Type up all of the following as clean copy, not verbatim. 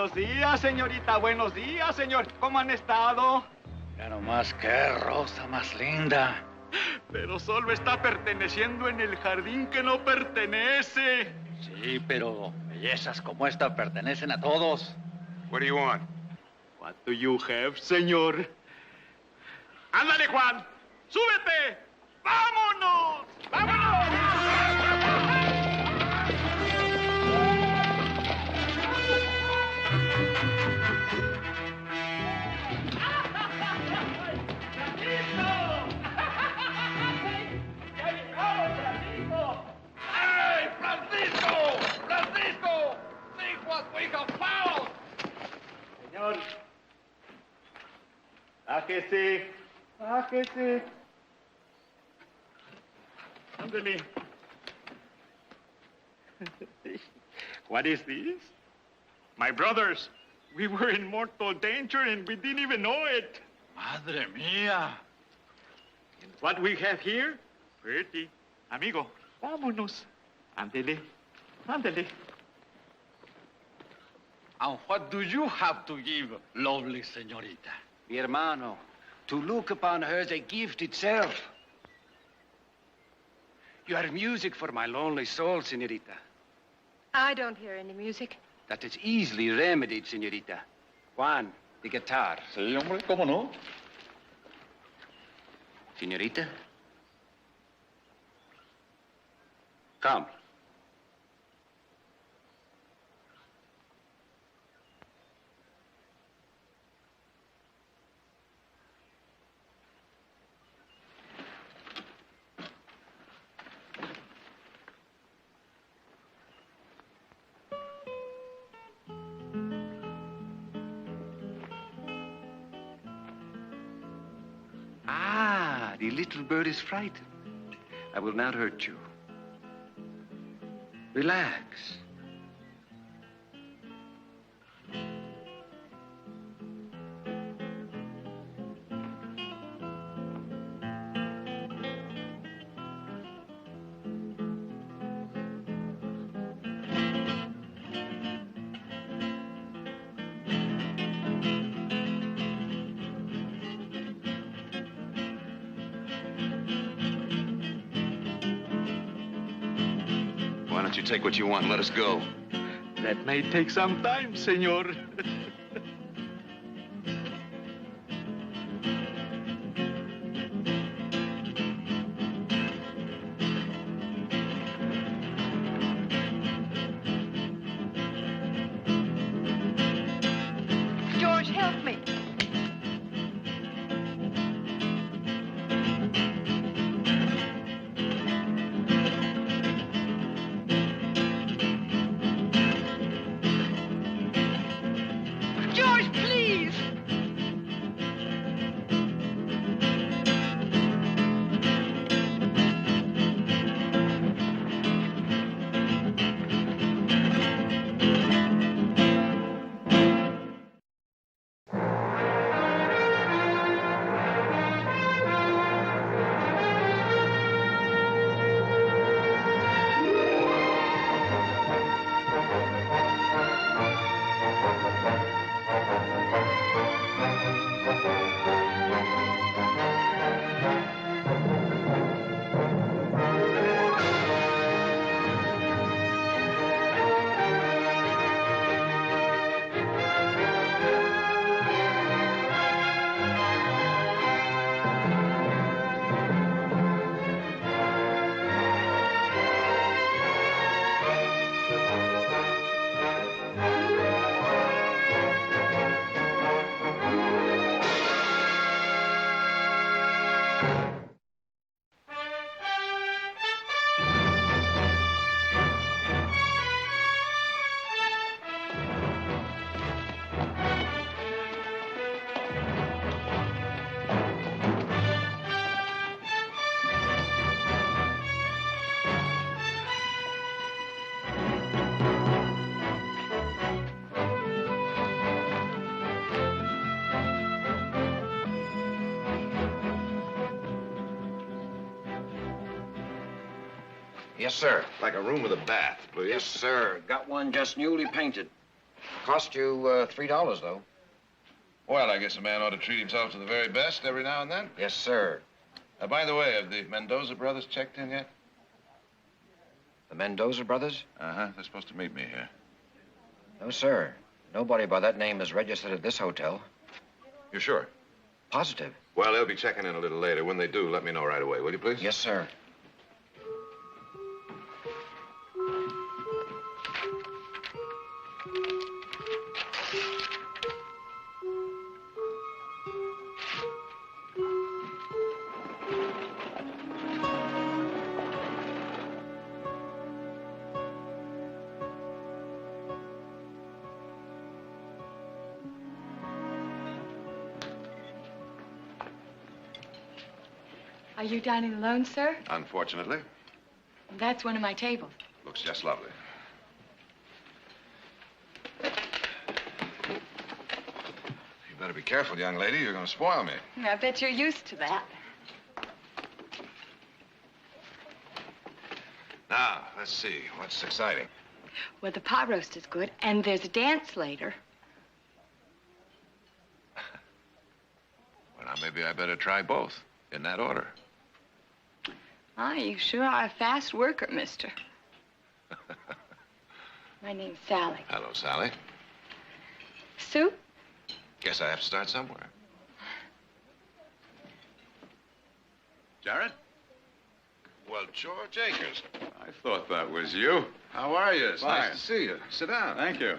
Buenos días, señorita. Buenos días, señor. ¿Cómo han estado? Ya nomás, qué rosa más linda. Pero solo está perteneciendo en el jardín que no pertenece. Sí, pero bellezas como esta pertenecen a todos. What do you want? What do you have, señor? ¡Ándale, Juan! ¡Súbete! ¡Vámonos! ¡Vámonos! Señor, bájese, bájese. Ándale. What is this? My brothers, we were in mortal danger and we didn't even know it. Madre mía. And what we have here? Pretty. Amigo, vámonos. Ándele, ándele. And what do you have to give, lovely señorita? Mi hermano, to look upon her is a gift itself. You are music for my lonely soul, señorita. I don't hear any music. That is easily remedied, señorita. Juan, the guitar. Sí, hombre, ¿cómo no? Señorita? Come. Ah, the little bird is frightened. I will not hurt you. Relax. Why don't you take what you want and let us go? That may take some time, señor. George, help me. George, please. Yes, sir. Like a room with a bath, please. Yes, sir. Got one just newly painted. Cost you $3, though. Well, I guess a man ought to treat himself to the very best every now and then. Yes, sir. By the way, have the Mendoza brothers checked in yet? The Mendoza brothers? Uh-huh. They're supposed to meet me here. No, sir. Nobody by that name is registered at this hotel. You sure? Positive. Well, they'll be checking in a little later. When they do, let me know right away, will you, please? Yes, sir. Are you dining alone, sir? Unfortunately. That's one of my tables. Looks just lovely. You better be careful, young lady. You're going to spoil me. I bet you're used to that. Now, let's see. What's exciting? Well, the pot roast is good, and there's a dance later. Well, now, maybe I better try both. In that order. Ah, you sure are a fast worker, mister. My name's Sally. Hello, Sally. Soup? Guess I have to start somewhere. Jared? Well, George Akers. I thought that was you. How are you? It's Fine. nice to see you. Sit down. Thank you.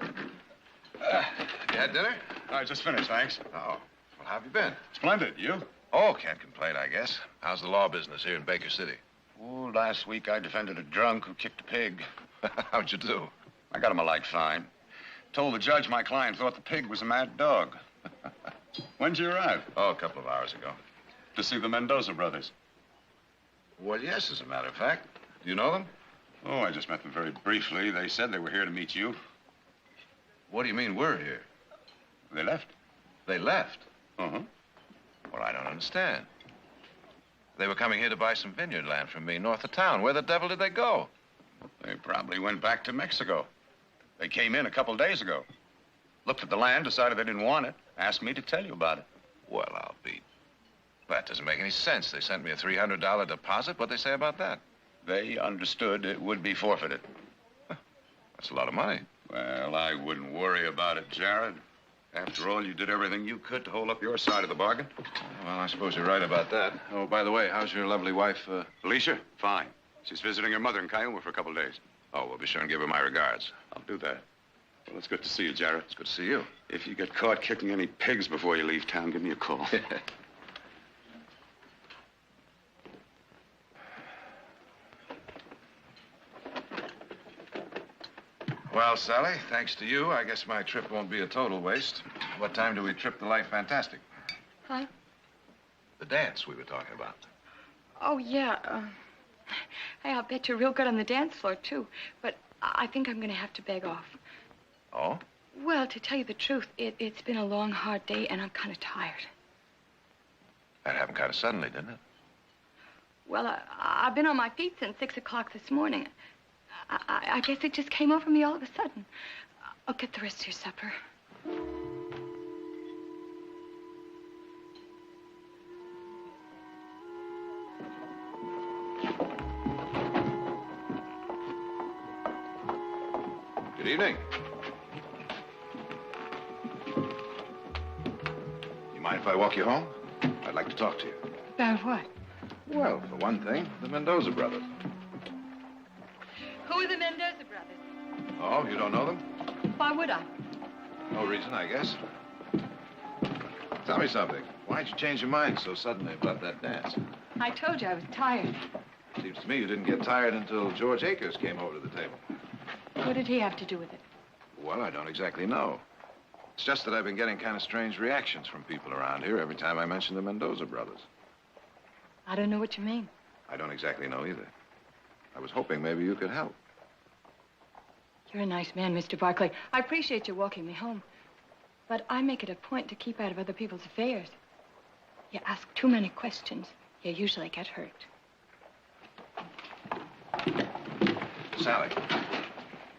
You had dinner? I just finished, thanks. Oh. Well, how have you been? Splendid. You? Oh, can't complain, I guess. How's the law business here in Baker City? Oh, last week I defended a drunk who kicked a pig. How'd you do? I got him a light fine. Told the judge my client thought the pig was a mad dog. When'd you arrive? Oh, a couple of hours ago. To see the Mendoza brothers. Well, yes, as a matter of fact. Do you know them? Oh, I just met them very briefly. They said they were here to meet you. What do you mean we're here? They left. They left? Uh-huh. Well, I don't understand. They were coming here to buy some vineyard land from me north of town. Where the devil did they go? They probably went back to Mexico. They came in a couple days ago. Looked at the land, decided they didn't want it. Asked me to tell you about it. Well, I'll be... That doesn't make any sense. They sent me a $300 deposit. What'd they say about that? They understood it would be forfeited. That's a lot of money. Well, I wouldn't worry about it, Jared. After all, you did everything you could to hold up your side of the bargain. Well, I suppose you're right about that. Oh, by the way, how's your lovely wife, Felicia? Fine. She's visiting her mother in Cayuma for a couple of days. Oh, we'll be sure and give her my regards. I'll do that. Well, it's good to see you, Jared. It's good to see you. If you get caught kicking any pigs before you leave town, give me a call. Well, Sally, thanks to you, I guess my trip won't be a total waste. What time do we trip the Life Fantastic? Huh? The dance we were talking about. Oh, yeah. Hey, I'll bet you're real good on the dance floor, too. But I think I'm going to have to beg off. Oh? Well, to tell you the truth, it's been a long, hard day, and I'm kind of tired. That happened kind of suddenly, didn't it? Well, I've been on my feet since 6 o'clock this morning. I guess it just came over me all of a sudden. I'll get the rest of your supper. Good evening. You mind if I walk you home? I'd like to talk to you. About what? Well, for one thing, the Mendoza brothers. Who are the Mendoza brothers? Oh, you don't know them? Why would I? No reason, I guess. Tell me something. Why'd you change your mind so suddenly about that dance? I told you I was tired. Seems to me you didn't get tired until George Akers came over to the table. What did he have to do with it? Well, I don't exactly know. It's just that I've been getting kind of strange reactions from people around here every time I mention the Mendoza brothers. I don't know what you mean. I don't exactly know either. I was hoping maybe you could help. You're a nice man, Mr. Barkley. I appreciate you walking me home. But I make it a point to keep out of other people's affairs. You ask too many questions, you usually get hurt. Sally,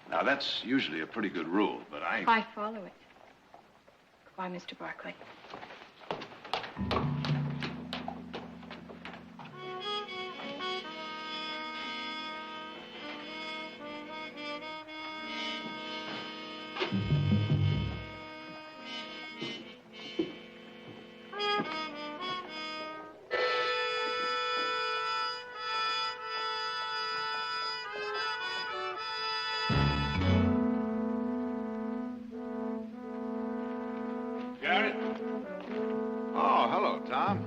Now, that's usually a pretty good rule, but I follow it. Goodbye, Mr. Barkley. Garrett, Oh, hello, Tom.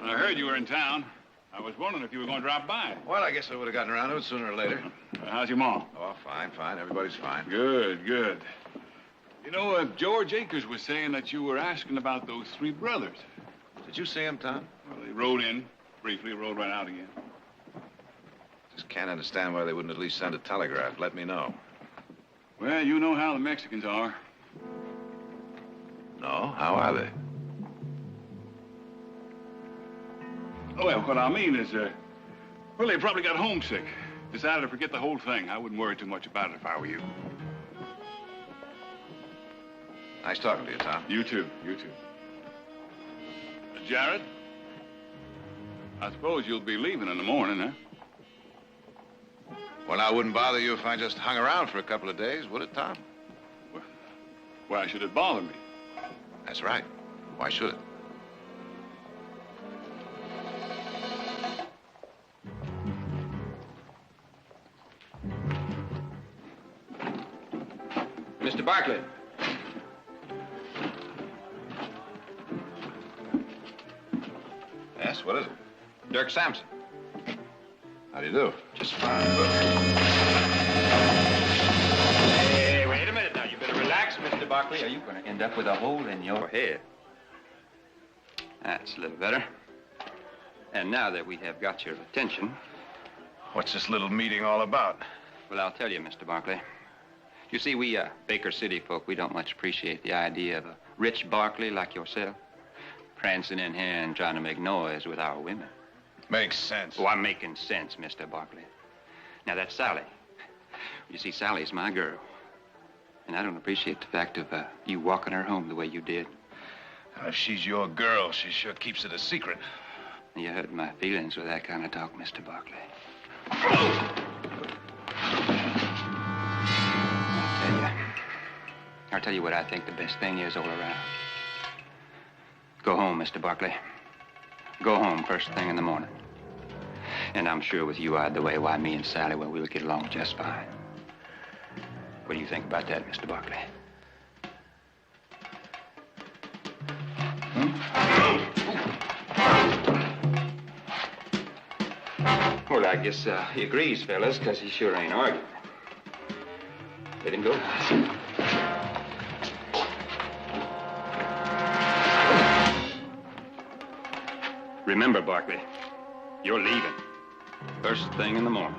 I heard you were in town. I was wondering if you were going to drop by. Well, I guess I would have gotten around to it sooner or later. How's your mom? Oh, fine, fine. Everybody's fine. Good, good. You know, George Akers was saying that you were asking about those three brothers. Did you see him, Tom? Well, they rode in briefly, rode right out again. Just can't understand why they wouldn't at least send a telegraph. Let me know. Well, you know how the Mexicans are. No? How are they? Well, what I mean is, well, they probably got homesick. Decided to forget the whole thing. I wouldn't worry too much about it if I were you. Nice talking to you, Tom. You too, you too. Jared, I suppose you'll be leaving in the morning, huh? Well, I wouldn't bother you if I just hung around for a couple of days, would it, Tom? Well, why should it bother me? That's right. Why should it? Mr. Barkley. Yes, what is it? Dirk Sampson. How do you do? Just fine. Hey, wait a minute now. You better relax, Mr. Barkley, or you're going to end up with a hole in your head. That's a little better. And now that we have got your attention, What's this little meeting all about? well, I'll tell you, Mr. Barkley. You see, we Baker City folk, we don't much appreciate the idea of a rich Barkley like yourself prancing in here and trying to make noise with our women. Makes sense. Oh, I'm making sense, Mr. Barkley. Now, that's Sally. You see, Sally's my girl. And I don't appreciate the fact of you walking her home the way you did. If she's your girl, she sure keeps it a secret. You hurt my feelings with that kind of talk, Mr. Barkley. I'll tell you what I think the best thing is all around. Go home, Mr. Barkley. Go home first thing in the morning. And I'm sure with you out of the way, why, me and Sally, well, we'll get along just fine. What do you think about that, Mr. Barkley? Well, I guess he agrees, fellas, because he sure ain't arguing. Let him go. Remember, Barkley, you're leaving. First thing in the morning.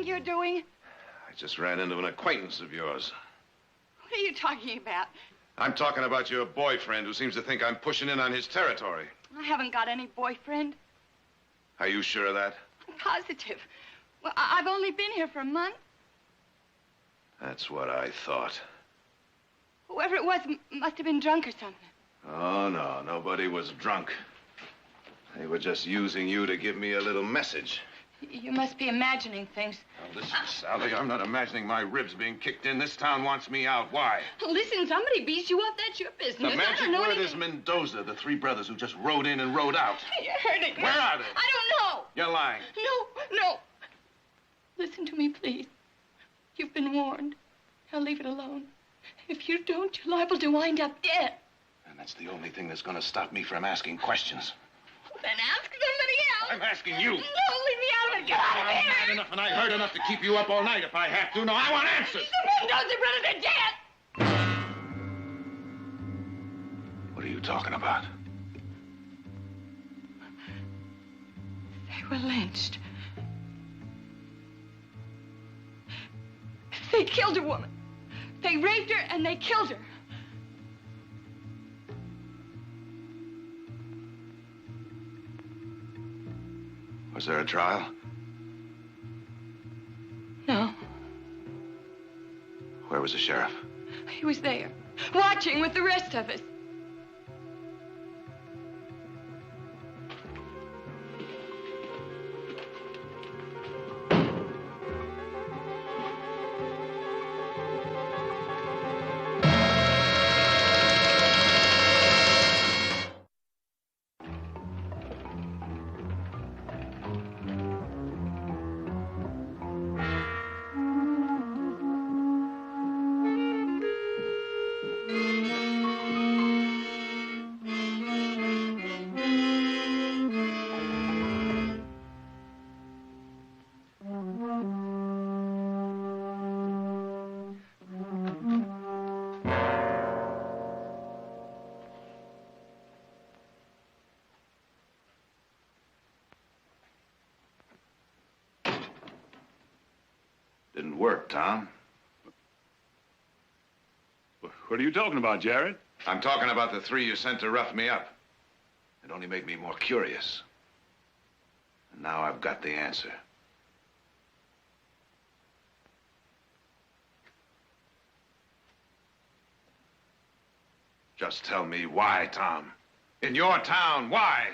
You're doing? I just ran into an acquaintance of yours. What are you talking about? I'm talking about your boyfriend who seems to think I'm pushing in on his territory. I haven't got any boyfriend. Are you sure of that? I'm positive. Well, I've only been here for a month. That's what I thought. Whoever it was must have been drunk or something. Oh, no, nobody was drunk. They were just using you to give me a little message. You must be imagining things. Now, listen, Sally, I'm not imagining my ribs being kicked in. This town wants me out. Why? Listen, somebody beats you up. That's your business. The magic word anything. is Mendoza, the three brothers who just rode in and rode out. You're hurting me. Where are they? I don't know. You're lying. No. Listen to me, please. You've been warned. Now leave it alone. If you don't, you're liable to wind up dead. And That's the only thing that's going to stop me from asking questions. Then ask somebody else. I'm asking you. No, leave me out of it. Get out of I'm here. mad enough and I heard enough to keep you up all night if I have to. No, I want answers. The windows are ready to jet. What are you talking about? They were lynched. They killed a woman. They raped her and they killed her. Was there a trial? No, Where was the sheriff? he was there, watching with the rest of us. Didn't work, Tom. What are you talking about, Jared? I'm talking about the three you sent to rough me up. It only made me more curious. And now I've got the answer. Just tell me why, Tom. In your town, why?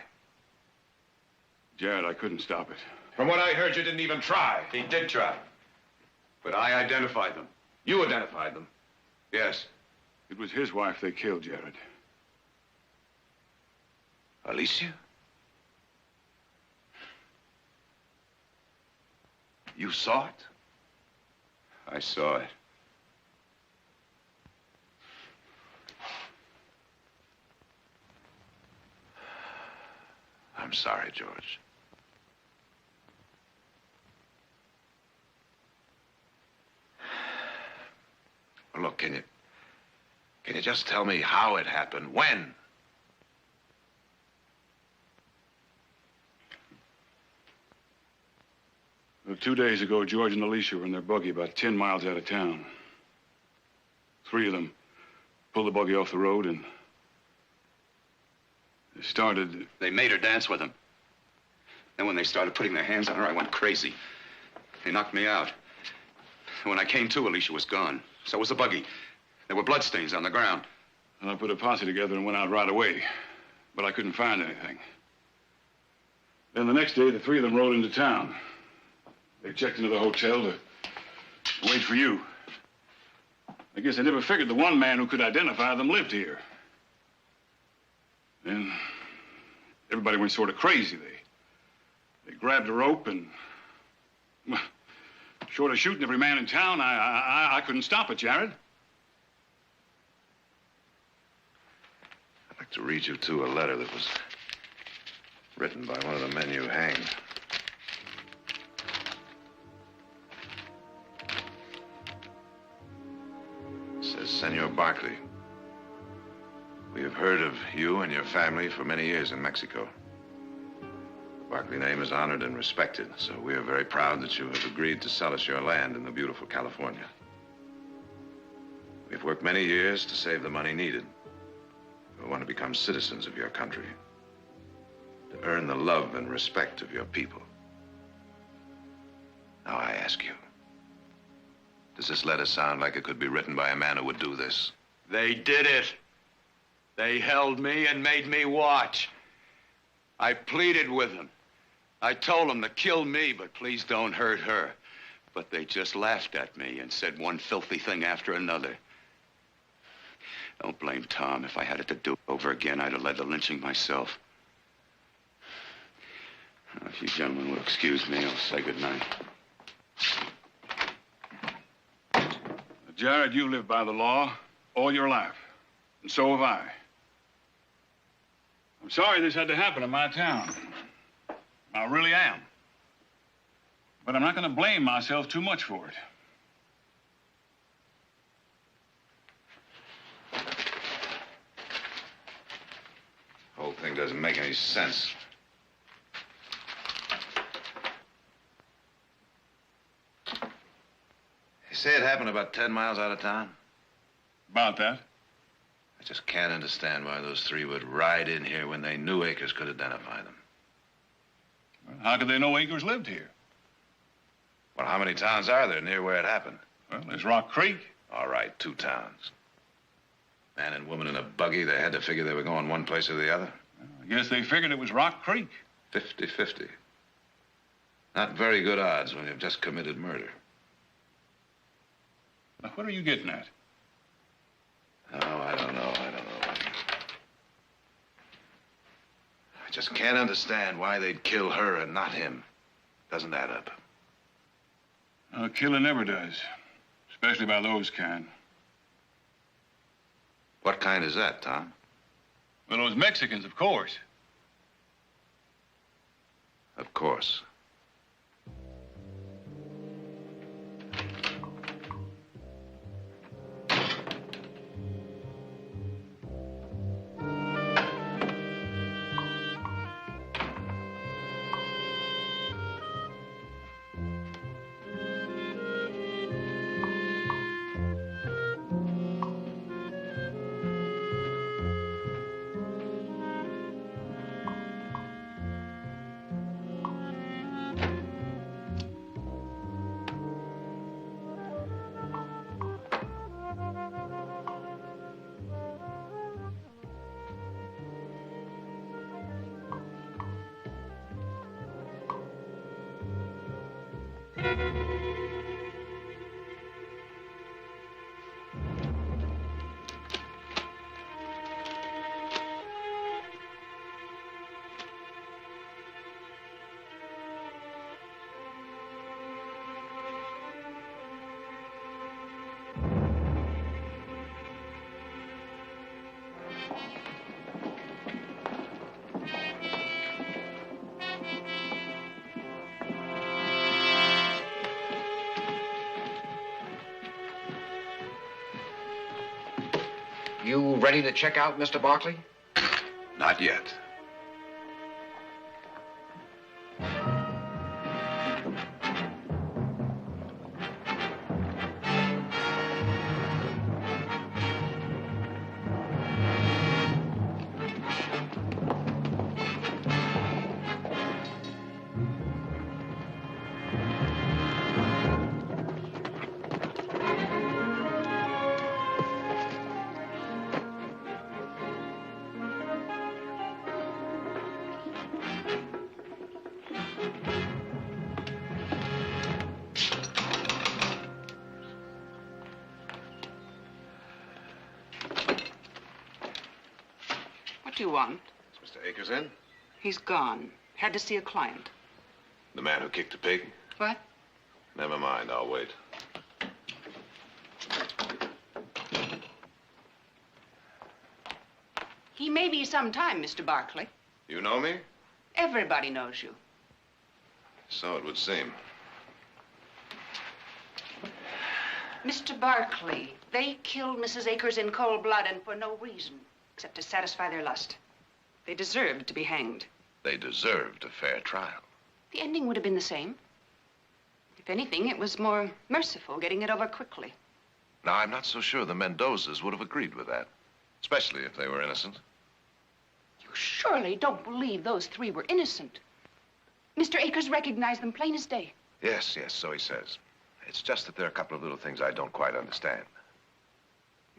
Jared, I couldn't stop it. From what I heard, you didn't even try. He did try. But I identified them. You identified them. Yes. It was his wife they killed, Jared. Alicia? You saw it? I saw it. I'm sorry, George. Well, look, can you just tell me how it happened? When? Well, 2 days ago, George and Alicia were in their buggy about 10 miles out of town. 3 of them pulled the buggy off the road and they started... They made her dance with them. Then when they started putting their hands on her, I went crazy. They knocked me out. And when I came to, Alicia was gone. So was the buggy. There were bloodstains on the ground. And I put a posse together and went out right away. But I couldn't find anything. Then the next day, the 3 of them rode into town. They checked into the hotel to wait for you. I guess they never figured the one man who could identify them lived here. Then everybody went sort of crazy. They grabbed a rope and, well, short of shooting every man in town, I couldn't stop it, Jared. I'd like to read you, too, a letter that was written by one of the men you hanged. It says, Senor Barkley, we have heard of you and your family for many years in Mexico. The Barkley name is honored and respected, so we are very proud that you have agreed to sell us your land in the beautiful California. We've worked many years to save the money needed. We want to become citizens of your country, to earn the love and respect of your people. Now I ask you, does this letter sound like it could be written by a man who would do this? They did it. They held me and made me watch. I pleaded with them. I told them to kill me, but please don't hurt her. But they just laughed at me and said one filthy thing after another. Don't blame Tom. If I had it to do over again, I'd have led the lynching myself. Now, if you gentlemen will excuse me, I'll say goodnight. Jared, you lived by the law all your life, and so have I. I'm sorry this had to happen in my town. I really am. But I'm not going to blame myself too much for it. The whole thing doesn't make any sense. You say it happened about 10 miles out of town? About that. I just can't understand why those three would ride in here when they knew Akers could identify them. Well, how could they know Akers lived here? Well, how many towns are there near where it happened? Well, there's Rock Creek. All right, 2 towns. Man and woman in a buggy, they had to figure they were going one place or the other. Well, I guess they figured it was Rock Creek. 50-50. Not very good odds when you've just committed murder. Now, what are you getting at? Oh, I don't know. I just can't understand why they'd kill her and not him. Doesn't add up. Killing never does. Especially by those kind. What kind is that, Tom? Well, those Mexicans, of course. Of course. You ready to check out, Mr. Barkley? Not yet. What do you want? Is Mr. Akers in? He's gone. Had to see a client. The man who kicked the pig? What? Never mind, I'll wait. He may be some time, Mr. Barkley. You know me? Everybody knows you. So it would seem. Mr. Barkley, they killed Mrs. Akers in cold blood and for no reason, except to satisfy their lust. They deserved to be hanged. They deserved a fair trial. The ending would have been the same. If anything, it was more merciful, getting it over quickly. Now, I'm not so sure the Mendozas would have agreed with that, especially if they were innocent. You surely don't believe those three were innocent. Mr. Akers recognized them plain as day. Yes, so he says. It's just that there are a couple of little things I don't quite understand.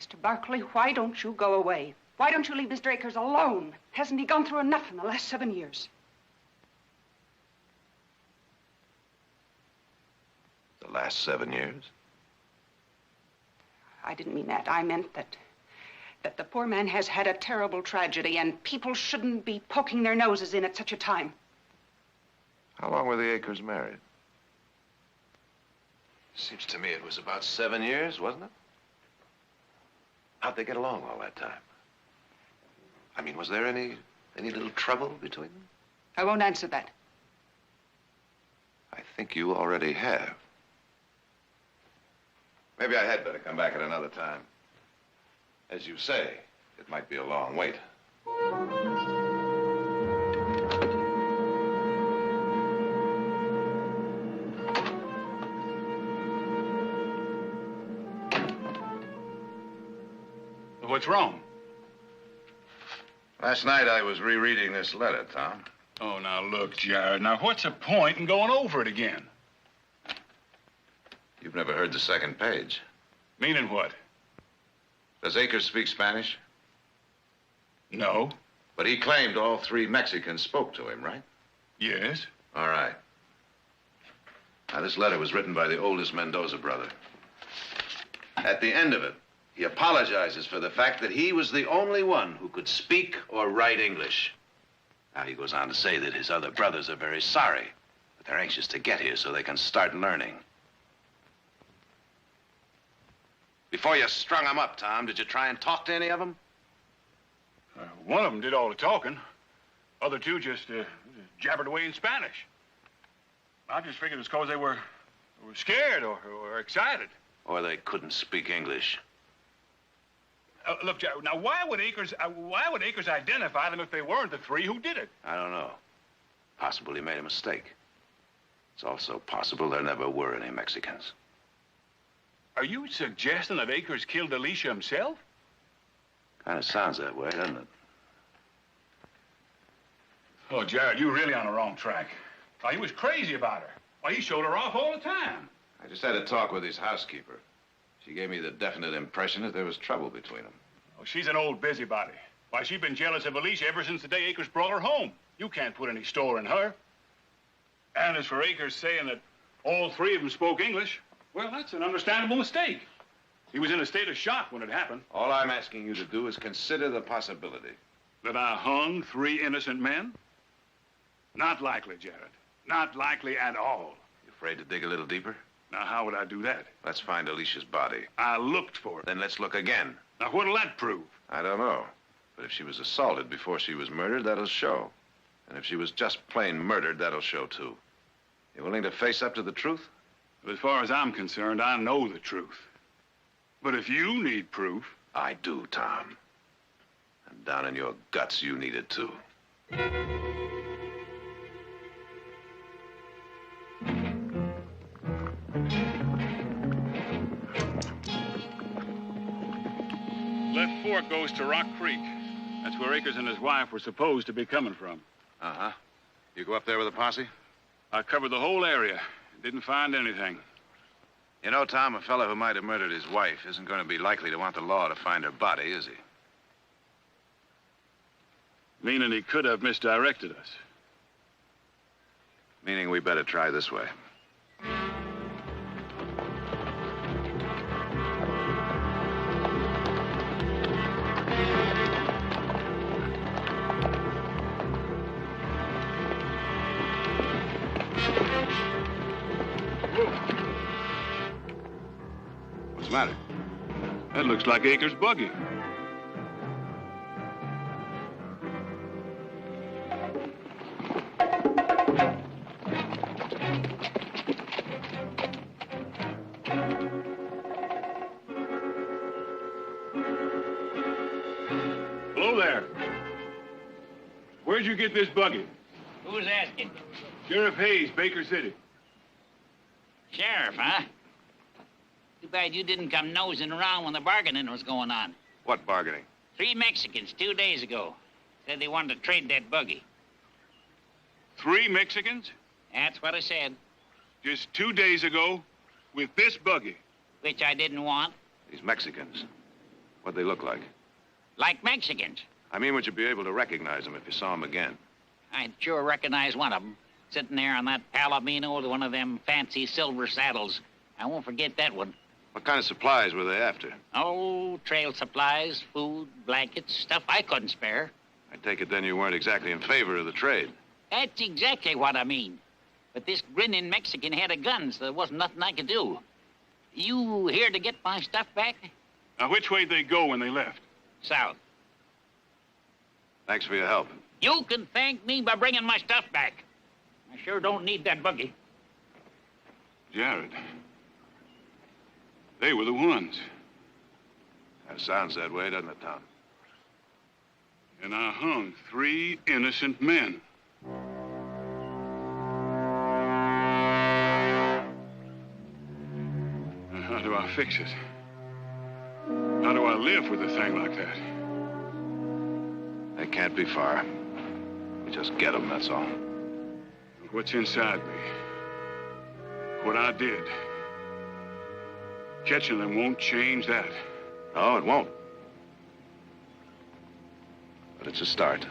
Mr. Barkley, why don't you go away? Why don't you leave Mr. Akers alone? Hasn't he gone through enough in the last 7 years? The last 7 years? I didn't mean that. I meant that the poor man has had a terrible tragedy, and people shouldn't be poking their noses in at such a time. How long were the Akers married? Seems to me it was about 7 years, wasn't it? How'd they get along all that time? I mean, was there any Any little trouble between them? I won't answer that. I think you already have. Maybe I had better come back at another time. As you say, it might be a long wait. What's wrong? Last night I was rereading this letter, Tom. Oh, now look, Jared. Now, what's the point in going over it again? You've never heard the second page. Meaning what? Does Akers speak Spanish? No. But he claimed all 3 Mexicans spoke to him, right? Yes. All right. Now, this letter was written by the oldest Mendoza brother. At the end of it, he apologizes for the fact that he was the only one who could speak or write English. Now, he goes on to say that his other brothers are very sorry, but they're anxious to get here so they can start learning. Before you strung them up, Tom, did you try and talk to any of them? One of them did all the talking. Other 2 just jabbered away in Spanish. I just figured it was because they were scared or excited. Or they couldn't speak English. Look, Jared, now why would Akers identify them if they weren't the 3 who did it? I don't know. Possible he made a mistake. It's also possible there never were any Mexicans. Are you suggesting that Akers killed Alicia himself? Kind of sounds that way, doesn't it? Oh, Jared, you're really on the wrong track. Why, he was crazy about her. Why, he showed her off all the time. I just had a talk with his housekeeper. She gave me the definite impression that there was trouble between them. Oh, she's an old busybody. Why, she's been jealous of Alicia ever since the day Akers brought her home. You can't put any store in her. And as for Akers saying that all 3 of them spoke English, well, that's an understandable mistake. He was in a state of shock when it happened. All I'm asking you to do is consider the possibility. That I hung 3 innocent men? Not likely, Jared. Not likely at all. You afraid to dig a little deeper? Now, how would I do that? Let's find Alicia's body. I looked for it. Then let's look again. Now, what'll that prove? I don't know. But if she was assaulted before she was murdered, that'll show. And if she was just plain murdered, that'll show, too. You willing to face up to the truth? As far as I'm concerned, I know the truth. But if you need proof... I do, Tom. And down in your guts, you need it, too. Left fork goes to Rock Creek. That's where Akers and his wife were supposed to be coming from. Uh-huh. You go up there with a posse? I covered the whole area. Didn't find anything. You know, Tom, a fellow who might have murdered his wife isn't going to be likely to want the law to find her body, is he? Meaning he could have misdirected us. Meaning we better try this way. What's the matter? That looks like Akers' buggy. Hello there. Where'd you get this buggy? Who's asking? Sheriff Hayes, Baker City. Sheriff, huh? Too bad you didn't come nosing around when the bargaining was going on. What bargaining? 3 Mexicans 2 days ago said they wanted to trade that buggy. 3 Mexicans? That's what I said. Just 2 days ago with this buggy. Which I didn't want. These Mexicans. What'd they look like? Like Mexicans. I mean, would you be able to recognize them if you saw them again? I'd sure recognize one of them. Sitting there on that Palomino with one of them fancy silver saddles. I won't forget that one. What kind of supplies were they after? Oh, trail supplies, food, blankets, stuff I couldn't spare. I take it then you weren't exactly in favor of the trade. That's exactly what I mean. But this grinning Mexican had a gun, so there wasn't nothing I could do. You here to get my stuff back? Now, which way'd they go when they left? South. Thanks for your help. You can thank me by bringing my stuff back. I sure don't need that buggy. Jared. They were the ones. That sounds that way, doesn't it, Tom? And I hung 3 innocent men. Now, how do I fix it? How do I live with a thing like that? They can't be far. We just get them, that's all. What's inside me? What I did. Catching them won't change that. No, it won't. But it's a start.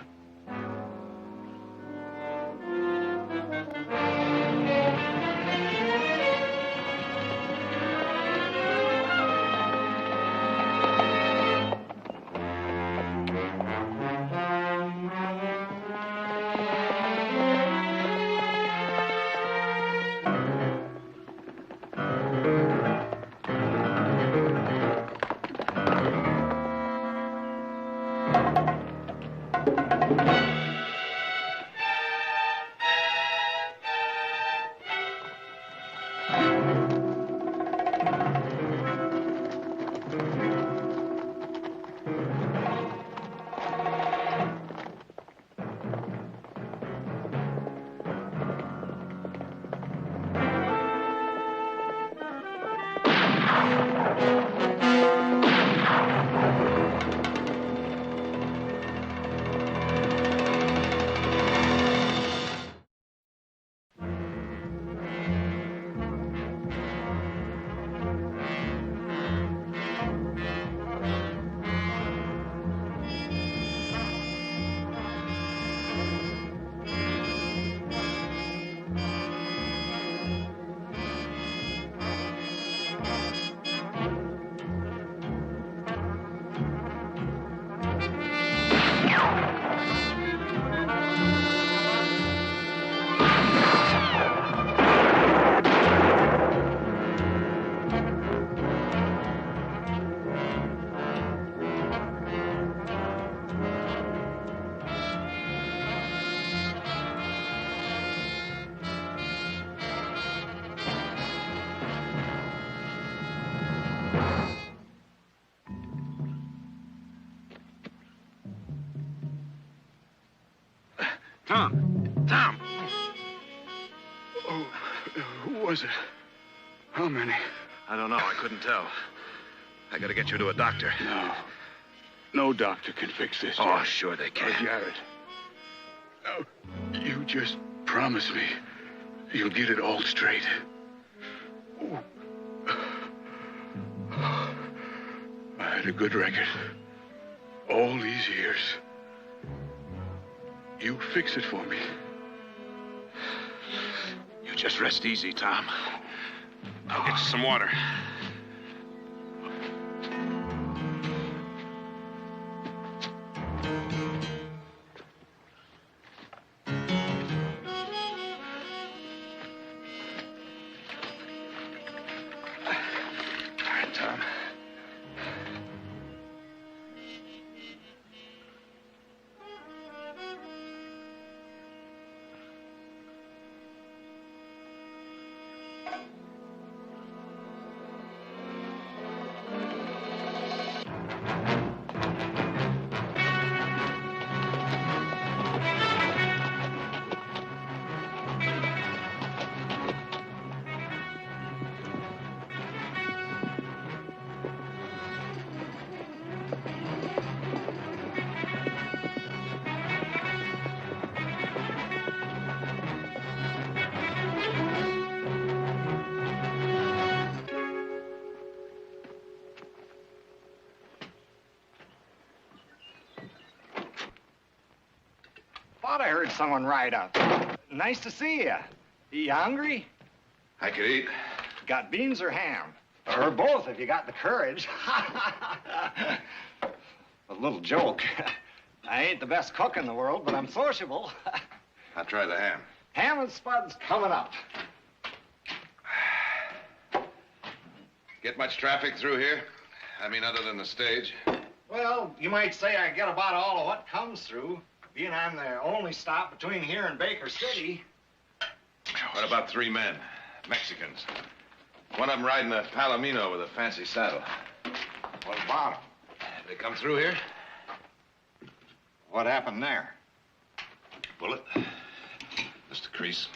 Tom! Oh, who was it? How many? I don't know. I couldn't tell. I gotta get you to a doctor. No. No doctor can fix this, Oh, Jared. sure they can. Jared. Oh, you just promise me you'll get it all straight. Oh. I had a good record. All these years. You fix it for me. You just rest easy, Tom. I'll get you some water. All right, Tom. Thought I heard someone ride up. Nice to see you. You hungry? I could eat. Got beans or ham? Or both, if you got the courage. A little joke. I ain't the best cook in the world, but I'm sociable. I'll try the ham. Ham and spuds coming up. Get much traffic through here? I mean, other than the stage. Well, you might say I get about all of what comes through. being I'm the only stop between here and Baker City. What about 3 men? Mexicans. One of them riding a Palomino with a fancy saddle. What about them? They come through here? What happened there? Bullet. Just a crease.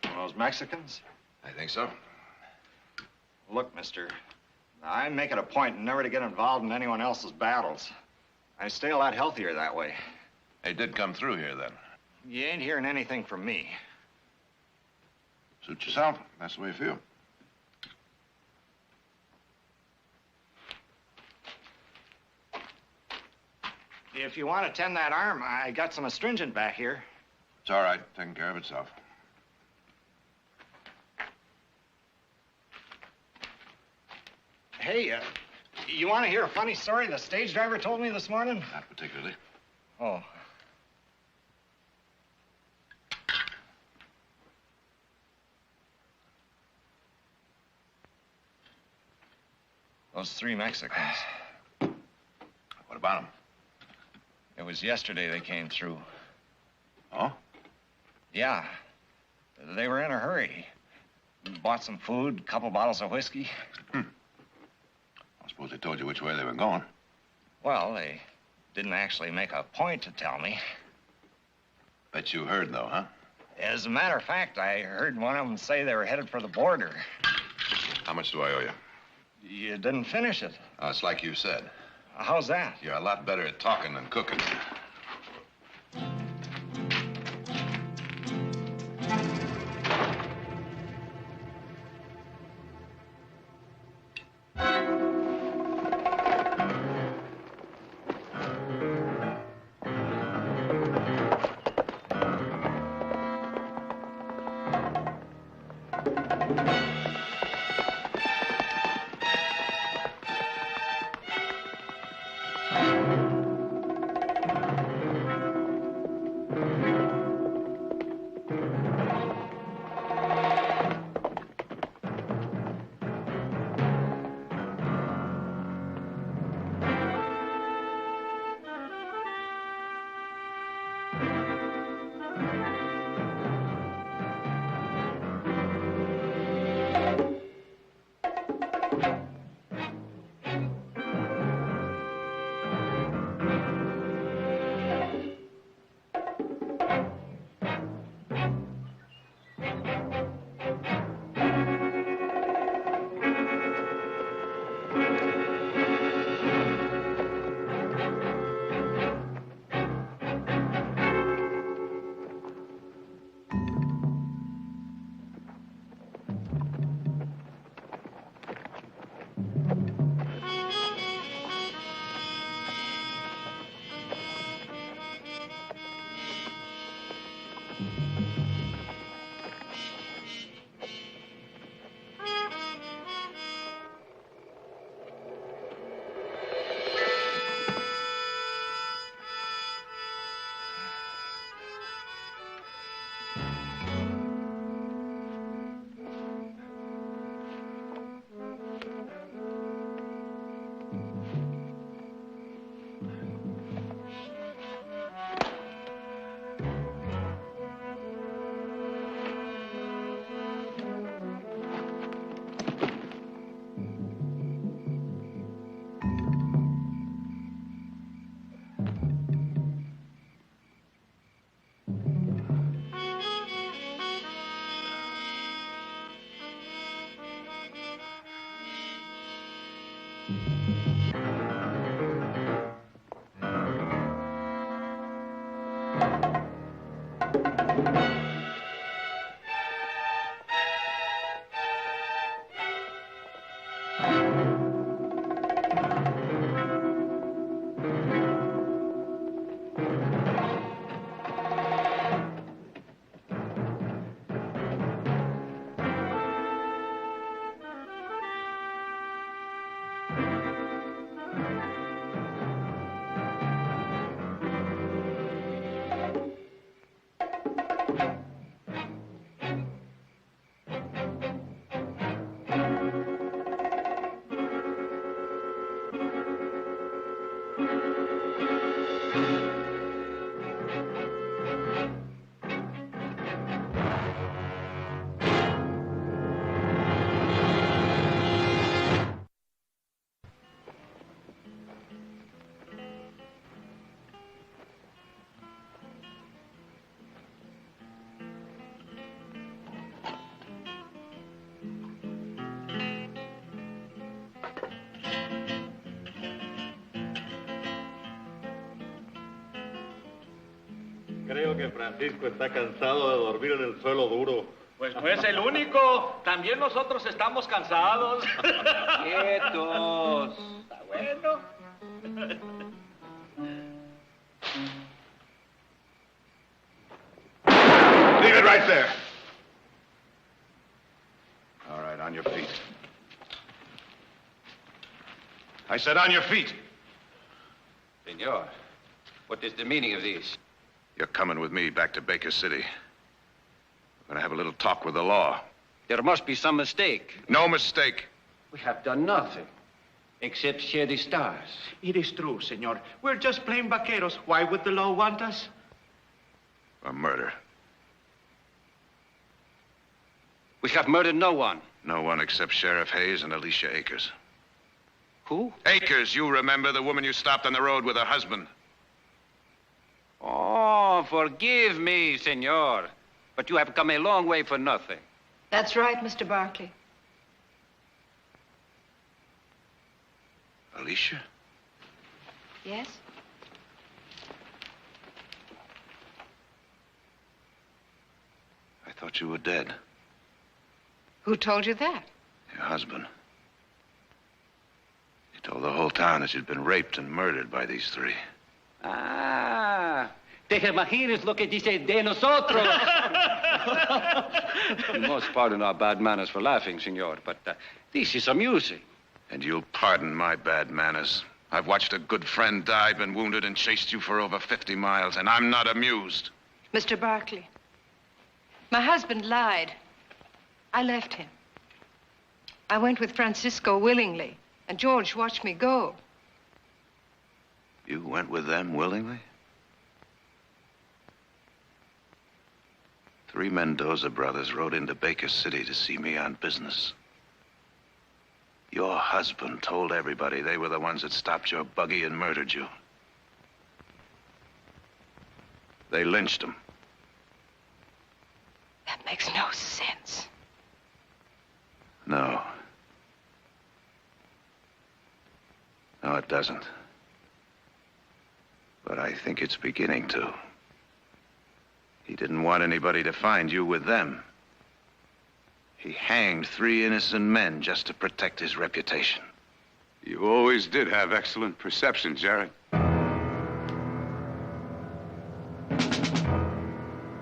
One of those Mexicans? I think so. Look, mister, I make it a point never to get involved in anyone else's battles. I stay a lot healthier that way. They did come through here, then. You ain't hearing anything from me. Suit yourself. That's the way you feel. If you want to tend that arm, I got some astringent back here. It's all right. Taking care of itself. Hey, you want to hear a funny story the stage driver told me this morning? Not particularly. Oh. Those 3 Mexicans. What about them? It was yesterday they came through. Oh? Yeah. They were in a hurry. Bought some food, a couple bottles of whiskey. I suppose they told you which way they were going. Well, they didn't actually make a point to tell me. Bet you heard, though, huh? As a matter of fact, I heard one of them say they were headed for the border. How much do I owe you? You didn't finish it. It's like you said. How's that? You're a lot better at talking than cooking. Creo que Francisco está cansado de dormir en el suelo duro. Pues no es el único. También nosotros estamos cansados. ¡Quietos! Está bueno. Leave it right there. All right, on your feet. I said on your feet. Senor, what is the meaning of this? You're coming with me back to Baker City. We're going to have a little talk with the law. There must be some mistake. No mistake. We have done nothing except share the stars. It is true, senor. We're just plain vaqueros. Why would the law want us? For murder. We have murdered no one. No one except Sheriff Hayes and Alicia Akers. Who? Akers, you remember the woman you stopped on the road with her husband. Oh, forgive me, senor. But you have come a long way for nothing. That's right, Mr. Barkley. Alicia? Yes? I thought you were dead. Who told you that? Your husband. He told the whole town that you'd been raped and murdered by these three. Ah, te imaginas lo que dice de nosotros. You must pardon our bad manners for laughing, senor, but this is amusing. And you'll pardon my bad manners. I've watched a good friend die, been wounded, and chased you for over 50 miles, and I'm not amused. Mr. Barkley, my husband lied. I left him. I went with Francisco willingly, and George watched me go. You went with them willingly? 3 Mendoza brothers rode into Baker City to see me on business. Your husband told everybody they were the ones that stopped your buggy and murdered you. They lynched him. That makes no sense. No. No, it doesn't. But I think it's beginning to. He didn't want anybody to find you with them. He hanged 3 innocent men just to protect his reputation. You always did have excellent perception, Jared.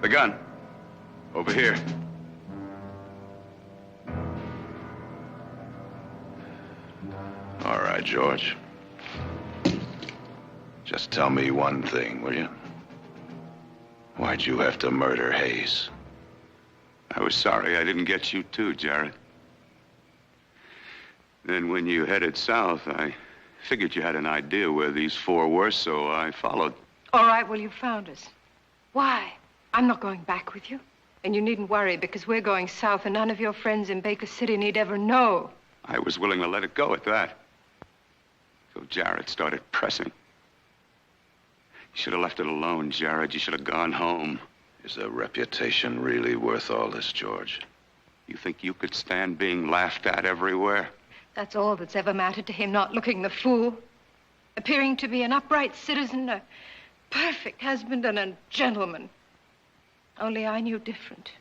The gun. Over here. All right, George. Just tell me one thing, will you? Why'd you have to murder Hayes? I was sorry I didn't get you too, Jared. Then when you headed south, I figured you had an idea where these 4 were, so I followed. All right, well, you found us. Why? I'm not going back with you. And you needn't worry, because we're going south, and none of your friends in Baker City need ever know. I was willing to let it go at that. So Jared started pressing. You should have left it alone, Jared. You should have gone home. Is a reputation really worth all this, George? You think you could stand being laughed at everywhere? That's all that's ever mattered to him, not looking the fool. Appearing to be an upright citizen, a perfect husband, and a gentleman. Only I knew different.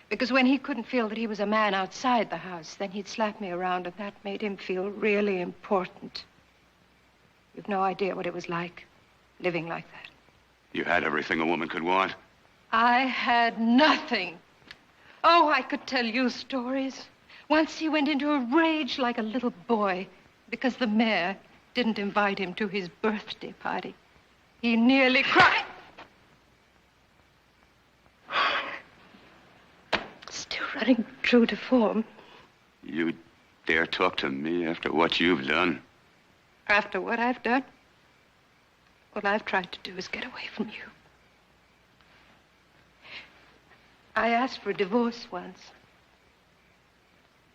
Because when he couldn't feel that he was a man outside the house, then he'd slap me around, and that made him feel really important. You've no idea what it was like, living like that. You had everything a woman could want. I had nothing. Oh, I could tell you stories. Once he went into a rage like a little boy because the mayor didn't invite him to his birthday party. He nearly cried. Still running true to form. You dare talk to me after what you've done? After what I've done? What I've tried to do is get away from you. I asked for a divorce once.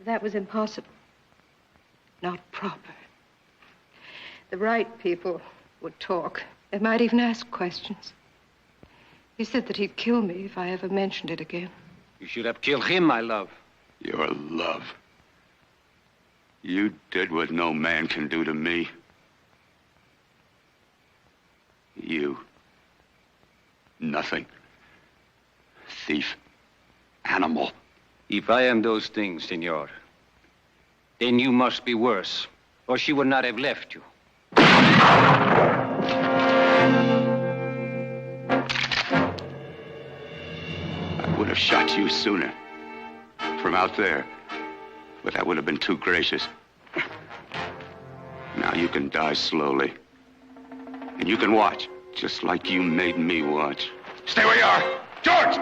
That was impossible. Not proper. The right people would talk. They might even ask questions. He said that he'd kill me if I ever mentioned it again. You should have killed him, my love. Your love. You did what no man can do to me. Nothing. Thief. Animal. If I am those things, senor, then you must be worse, or she would not have left you. I would have shot you sooner. From out there. But that would have been too gracious. Now you can die slowly. And you can watch, just like you made me watch. Stay where you are! George!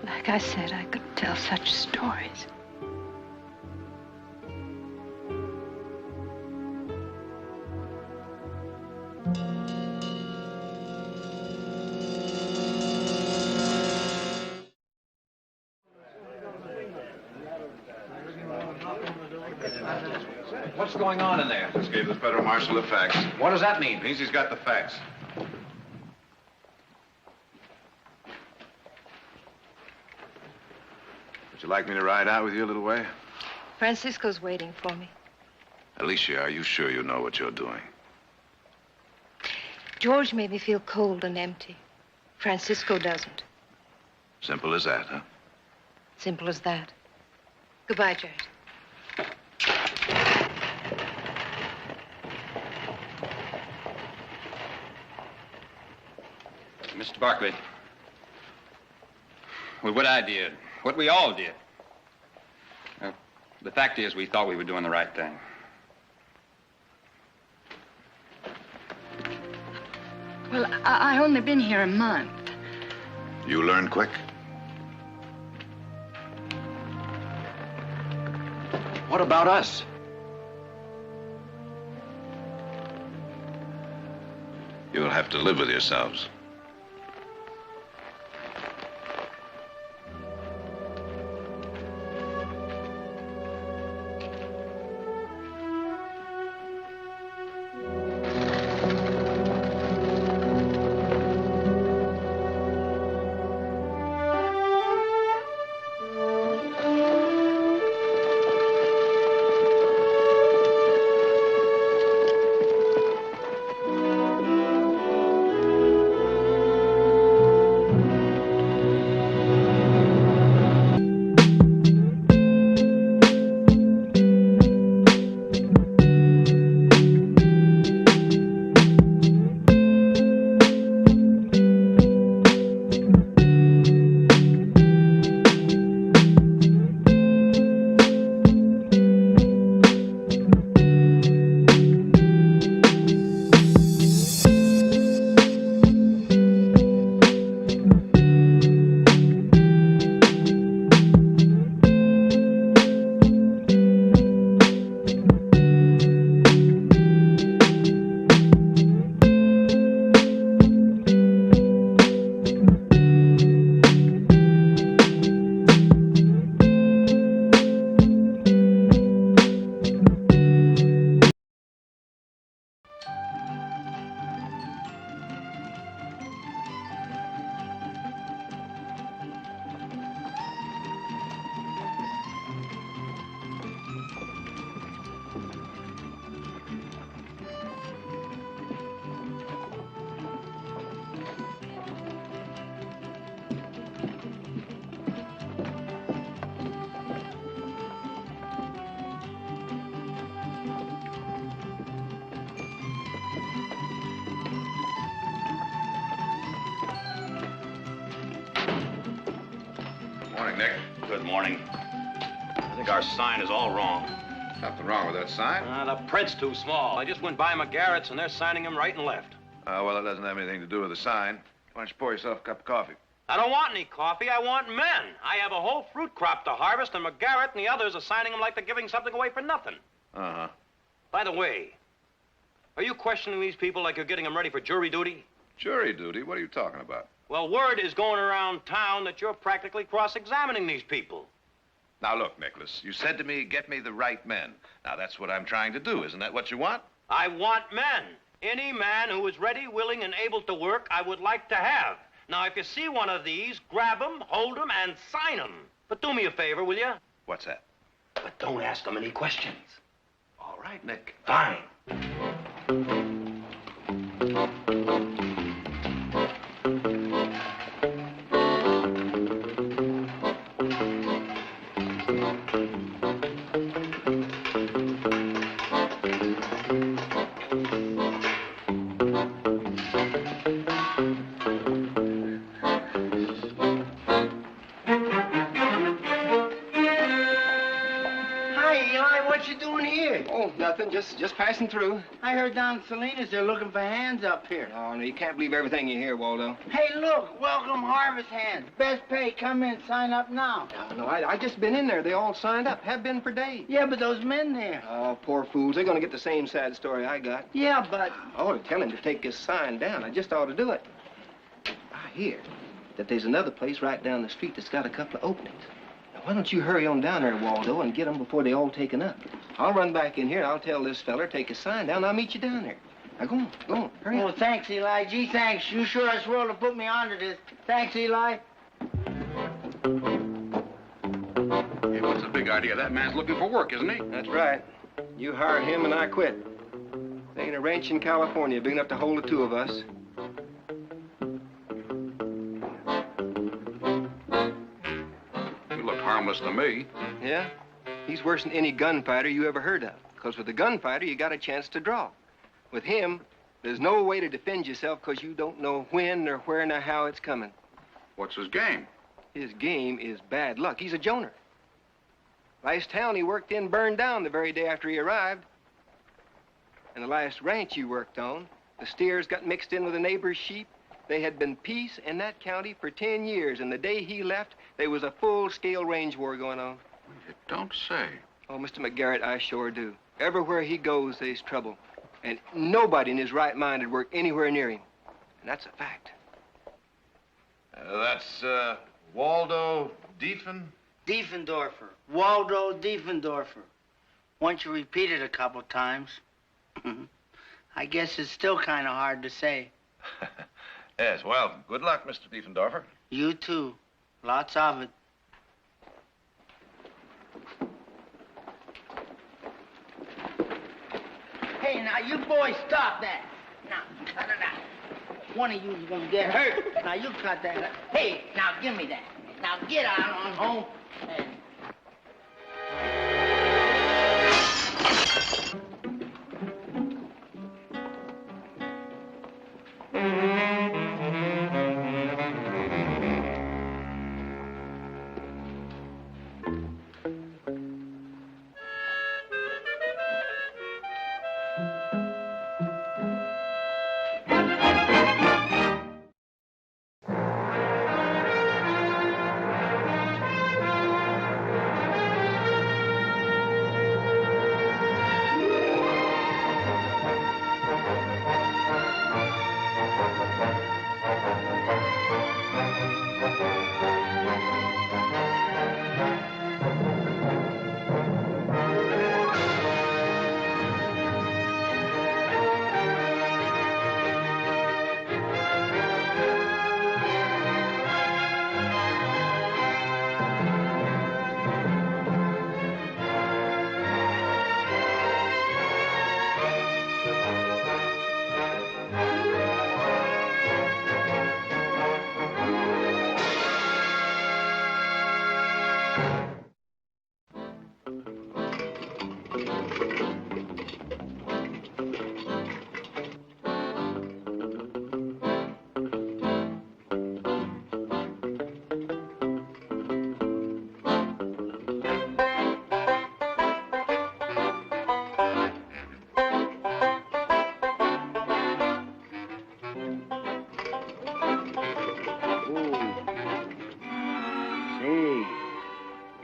Like I said, I could tell such stories. What's going on in there? Just gave the federal marshal the facts. What does that mean? Means he's got the facts. Would you like me to ride out with you a little way? Francisco's waiting for me. Alicia, are you sure you know what you're doing? George made me feel cold and empty. Francisco doesn't. Simple as that, huh? Simple as that. Goodbye, Jared. Mr. Barkley, well, what I did, what we all did, the fact is we thought we were doing the right thing. Well, I only been here a month. You learned quick. What about us? You'll have to live with yourselves. Morning, Nick. Good morning. I think our sign is all wrong. Nothing wrong with that sign. The print's too small. I just went by McGarrett's and they're signing him right and left. Well, it doesn't have anything to do with the sign. Why don't you pour yourself a cup of coffee? I don't want any coffee. I want men. I have a whole fruit crop to harvest, and McGarrett and the others are signing them like they're giving something away for nothing. Uh-huh. By the way, are you questioning these people like you're getting them ready for jury duty? Jury duty? What are you talking about? Well, word is going around town that you're practically cross-examining these people. Now, look, Nicholas, you said to me, get me the right men. Now, that's what I'm trying to do. Isn't that what you want? I want men. Any man who is ready, willing, and able to work, I would like to have. Now, if you see one of these, grab him, hold him, and sign him. But do me a favor, will you? What's that? But don't ask him any questions. All right, Nick. Fine. Just passing through. I heard down in Salinas they're looking for hands up here. Oh, no, you can't believe everything you hear, Waldo. Hey, look, welcome harvest hands. Best pay, come in, sign up now. No, I just been in there. They all signed up, have been for days. Yeah, but those men there. Oh, poor fools. They're going to get the same sad story I got. Yeah, but... I ought to tell him to take this sign down. I just ought to do it. I hear that there's another place right down the street that's got a couple of openings. Now, why don't you hurry on down there, Waldo, and get them before they all taken up? I'll run back in here, and I'll tell this feller, take his sign down, and I'll meet you down there. Now, go on, hurry up. Oh, thanks, Eli. Gee, thanks. You sure are swell to put me onto this. Thanks, Eli. Hey, what's the big idea? That man's looking for work, isn't he? That's right. You hire him, and I quit. There ain't a ranch in California big enough to hold the two of us. You look harmless to me. Yeah? He's worse than any gunfighter you ever heard of. Because with a gunfighter, you got a chance to draw. With him, there's no way to defend yourself because you don't know when or where nor how it's coming. What's his game? His game is bad luck. He's a joner. Last town he worked in burned down the very day after he arrived. And the last ranch he worked on, the steers got mixed in with the neighbor's sheep. They had been peace in that county for 10 years, and the day he left, there was a full-scale range war going on. You don't say. Oh, Mr. McGarrett, I sure do. Everywhere he goes, there's trouble. And nobody in his right mind would work anywhere near him. And that's a fact. That's Waldo Diefendorfer. Waldo Diefendorfer. Once you repeat it a couple times, I guess it's still kind of hard to say. Yes, well, good luck, Mr. Diefendorfer. You too. Lots of it. Hey, now, you boys stop that. Now, cut it out. One of you's gonna get hurt. Now, you cut that out. Hey, now, give me that. Now, get out on home and...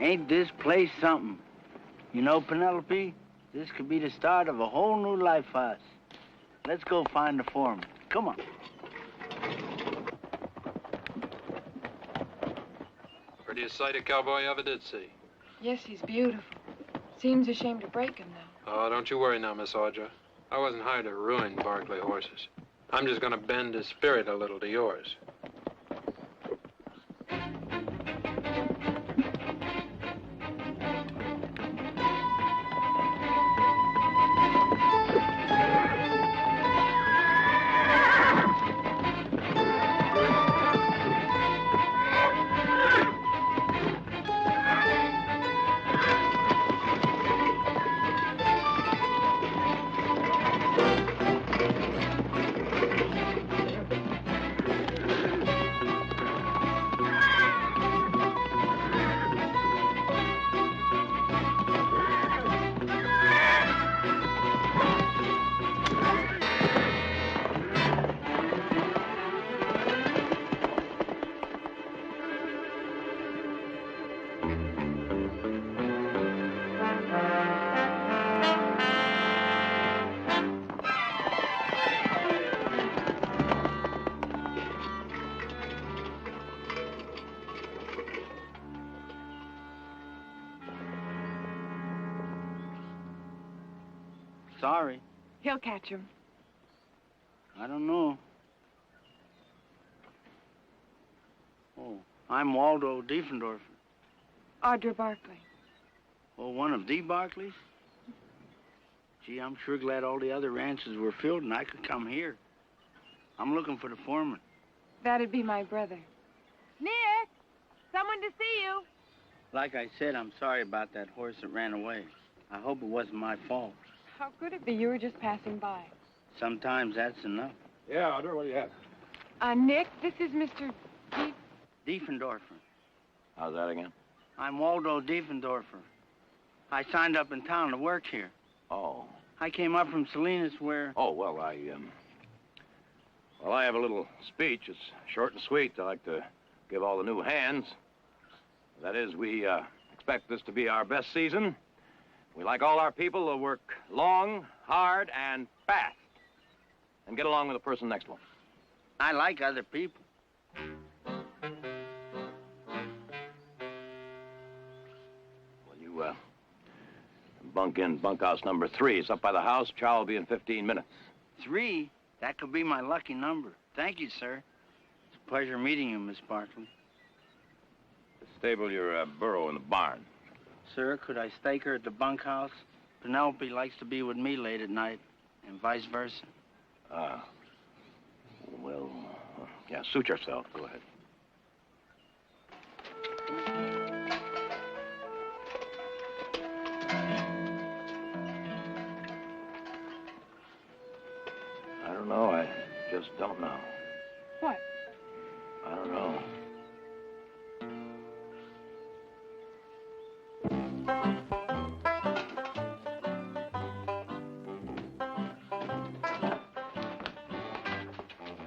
Ain't this place something? You know, Penelope, this could be the start of a whole new life for us. Let's go find the foreman. Come on. Prettiest sight a cowboy ever did see. Yes, he's beautiful. Seems a shame to break him, though. Oh, don't you worry now, Miss Audra. I wasn't hired to ruin Barkley horses. I'm just gonna bend his spirit a little to yours. Sorry. He'll catch him. I don't know. Oh, I'm Waldo Diefendorfer. Audra Barkley. Oh, one of the Barkleys? Gee, I'm sure glad all the other ranches were filled and I could come here. I'm looking for the foreman. That'd be my brother. Nick! Someone to see you. Like I said, I'm sorry about that horse that ran away. I hope it wasn't my fault. How could it be? You were just passing by. Sometimes that's enough. Yeah, Audra, what do you have? Nick, this is Mr. Diefendorfer. How's that again? I'm Waldo Diefendorfer. I signed up in town to work here. Oh. I came up from Salinas where... Oh, well, I have a little speech. It's short and sweet. I like to give all the new hands. That is, we expect this to be our best season. We like all our people to work long, hard, and fast. And get along with the person next to them. I like other people. Well, you, bunk in bunkhouse number 3. It's up by the house. Chow will be in 15 minutes. 3? That could be my lucky number. Thank you, sir. It's a pleasure meeting you, Miss Barkley. Stable your burro in the barn. Sir, could I stake her at the bunkhouse? Penelope likes to be with me late at night, and vice versa. Well, yeah, suit yourself. Go ahead. I don't know. I just don't know. What? I don't know.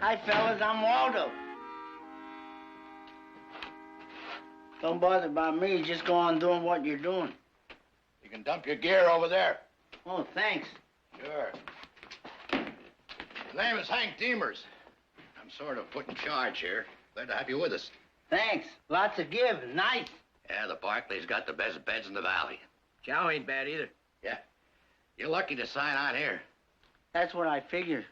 Hi, fellas. I'm Waldo. Don't bother about me. Just go on doing what you're doing. You can dump your gear over there. Oh, thanks. Sure. His name is Hank Demers. I'm sort of put in charge here. Glad to have you with us. Thanks. Lots of give. Nice. Yeah, the Barkleys got the best beds in the valley. Chow ain't bad either. Yeah. You're lucky to sign on here. That's what I figured.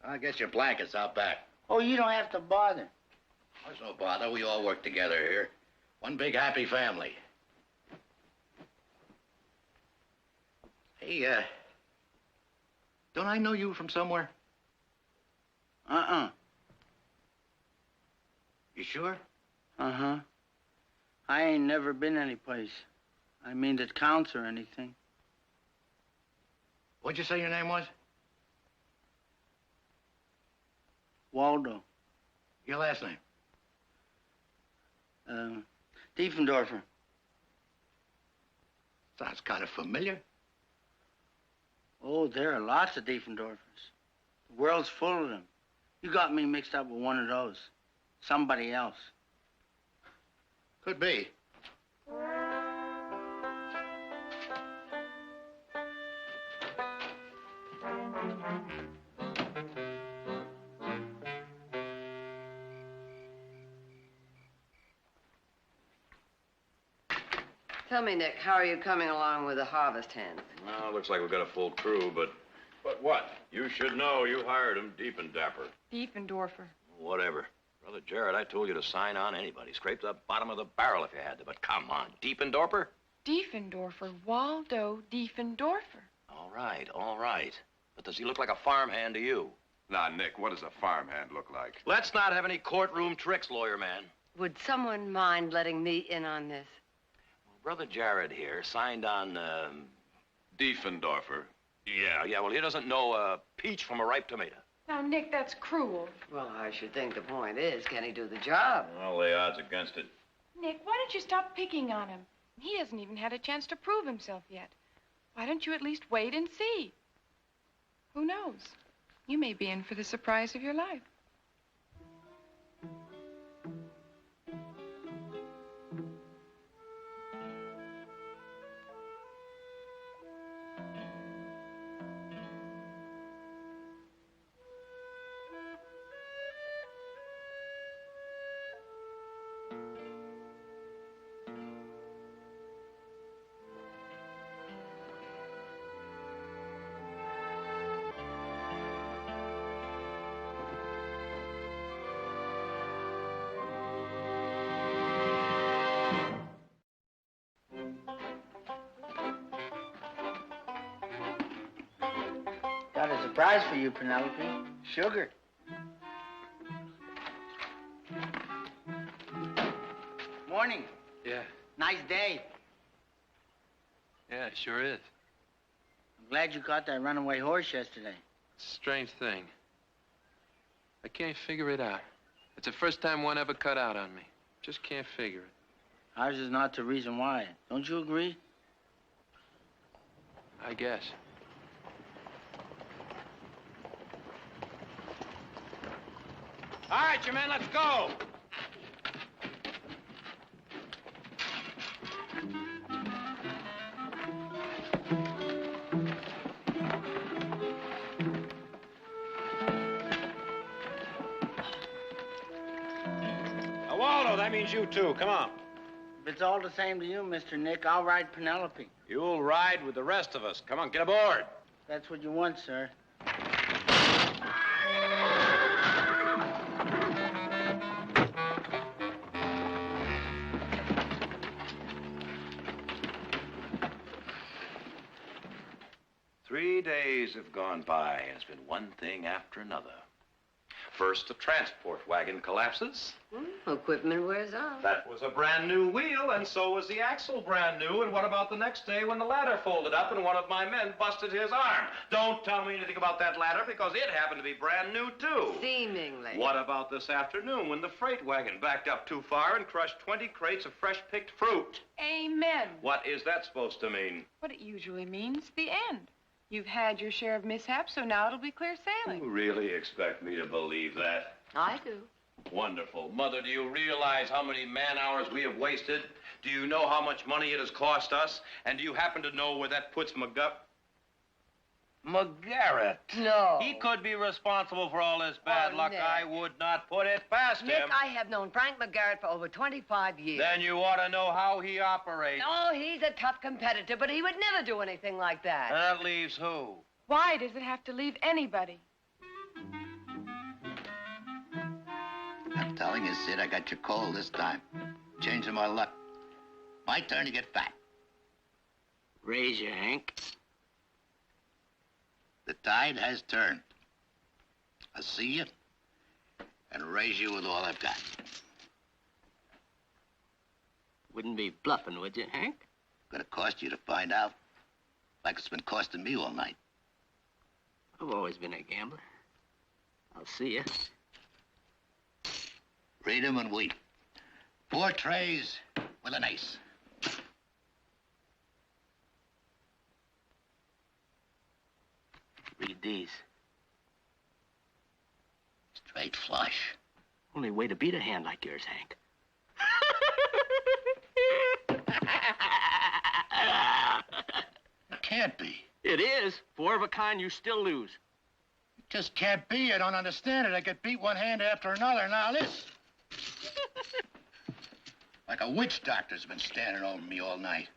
I'll get your blankets out back. Oh, you don't have to bother. There's no bother. We all work together here. One big happy family. Hey, don't I know you from somewhere? Uh-uh. You sure? Uh-huh. I ain't never been anyplace. I mean that counts or anything. What'd you say your name was? Waldo. Your last name? Diefendorfer. Sounds kind of familiar. Oh, there are lots of Diefendorfers. The world's full of them. You got me mixed up with one of those. Somebody else. Could be. Tell me, Nick, how are you coming along with the harvest hands? Well, looks like we've got a full crew, but what? You should know. You hired him, deep and dapper. Diefendorfer. Whatever. Brother Jared, I told you to sign on anybody. Scrape the bottom of the barrel if you had to, but come on. Diefendorfer? Diefendorfer. Waldo Diefendorfer. All right, all right. But does he look like a farmhand to you? Now, Nick, what does a farmhand look like? Let's not have any courtroom tricks, lawyer man. Would someone mind letting me in on this? Brother Jared here signed on, Diefendorfer. Yeah, well, he doesn't know a peach from a ripe tomato. Now, Nick, that's cruel. Well, I should think the point is, can he do the job? I'll lay odds against it. Nick, why don't you stop picking on him? He hasn't even had a chance to prove himself yet. Why don't you at least wait and see? Who knows? You may be in for the surprise of your life. Got a surprise for you, Penelope. Sugar. Morning. Yeah. Nice day. Yeah, it sure is. I'm glad you caught that runaway horse yesterday. It's a strange thing. I can't figure it out. It's the first time one ever cut out on me. Just can't figure it. Ours is not the reason why. Don't you agree? I guess. All right, you men, let's go. Now, Waldo, that means you too. Come on. If it's all the same to you, Mr. Nick, I'll ride Penelope. You'll ride with the rest of us. Come on, get aboard. That's what you want, sir. Three days have gone by, and it's been one thing after another. First, the transport wagon collapses. Equipment wears out. That was a brand new wheel, and so was the axle brand new. And what about the next day when the ladder folded up and one of my men busted his arm? Don't tell me anything about that ladder because it happened to be brand new, too. Seemingly. What about this afternoon when the freight wagon backed up too far and crushed 20 crates of fresh-picked fruit? Amen. What is that supposed to mean? What it usually means, the end. You've had your share of mishaps, so now it'll be clear sailing. You really expect me to believe that? I do. Wonderful. Mother, do you realize how many man-hours we have wasted? Do you know how much money it has cost us? And do you happen to know where that puts McGarrett? No. He could be responsible for all this bad luck. Nick. I would not put it past Nick, him. I have known Frank McGarrett for over 25 years. Then you ought to know how he operates. Oh, he's a tough competitor, but he would never do anything like that. That leaves who? Why does it have to leave anybody? I'm telling you, Sid, I got you cold this time. Changing my luck. My turn to get fat. Raise your Hank. The tide has turned. I see you and raise you with all I've got. Wouldn't be bluffing, would you, Hank? Gonna cost you to find out. Like it's been costing me all night. I've always been a gambler. I'll see you. Read 'em and weep. 4 trays with an ace. Read these. Straight flush. Only way to beat a hand like yours, Hank. It can't be. It is. 4 of a kind, you still lose. It just can't be. I don't understand it. I get beat one hand after another. Now this. Like a witch doctor's been standing over me all night.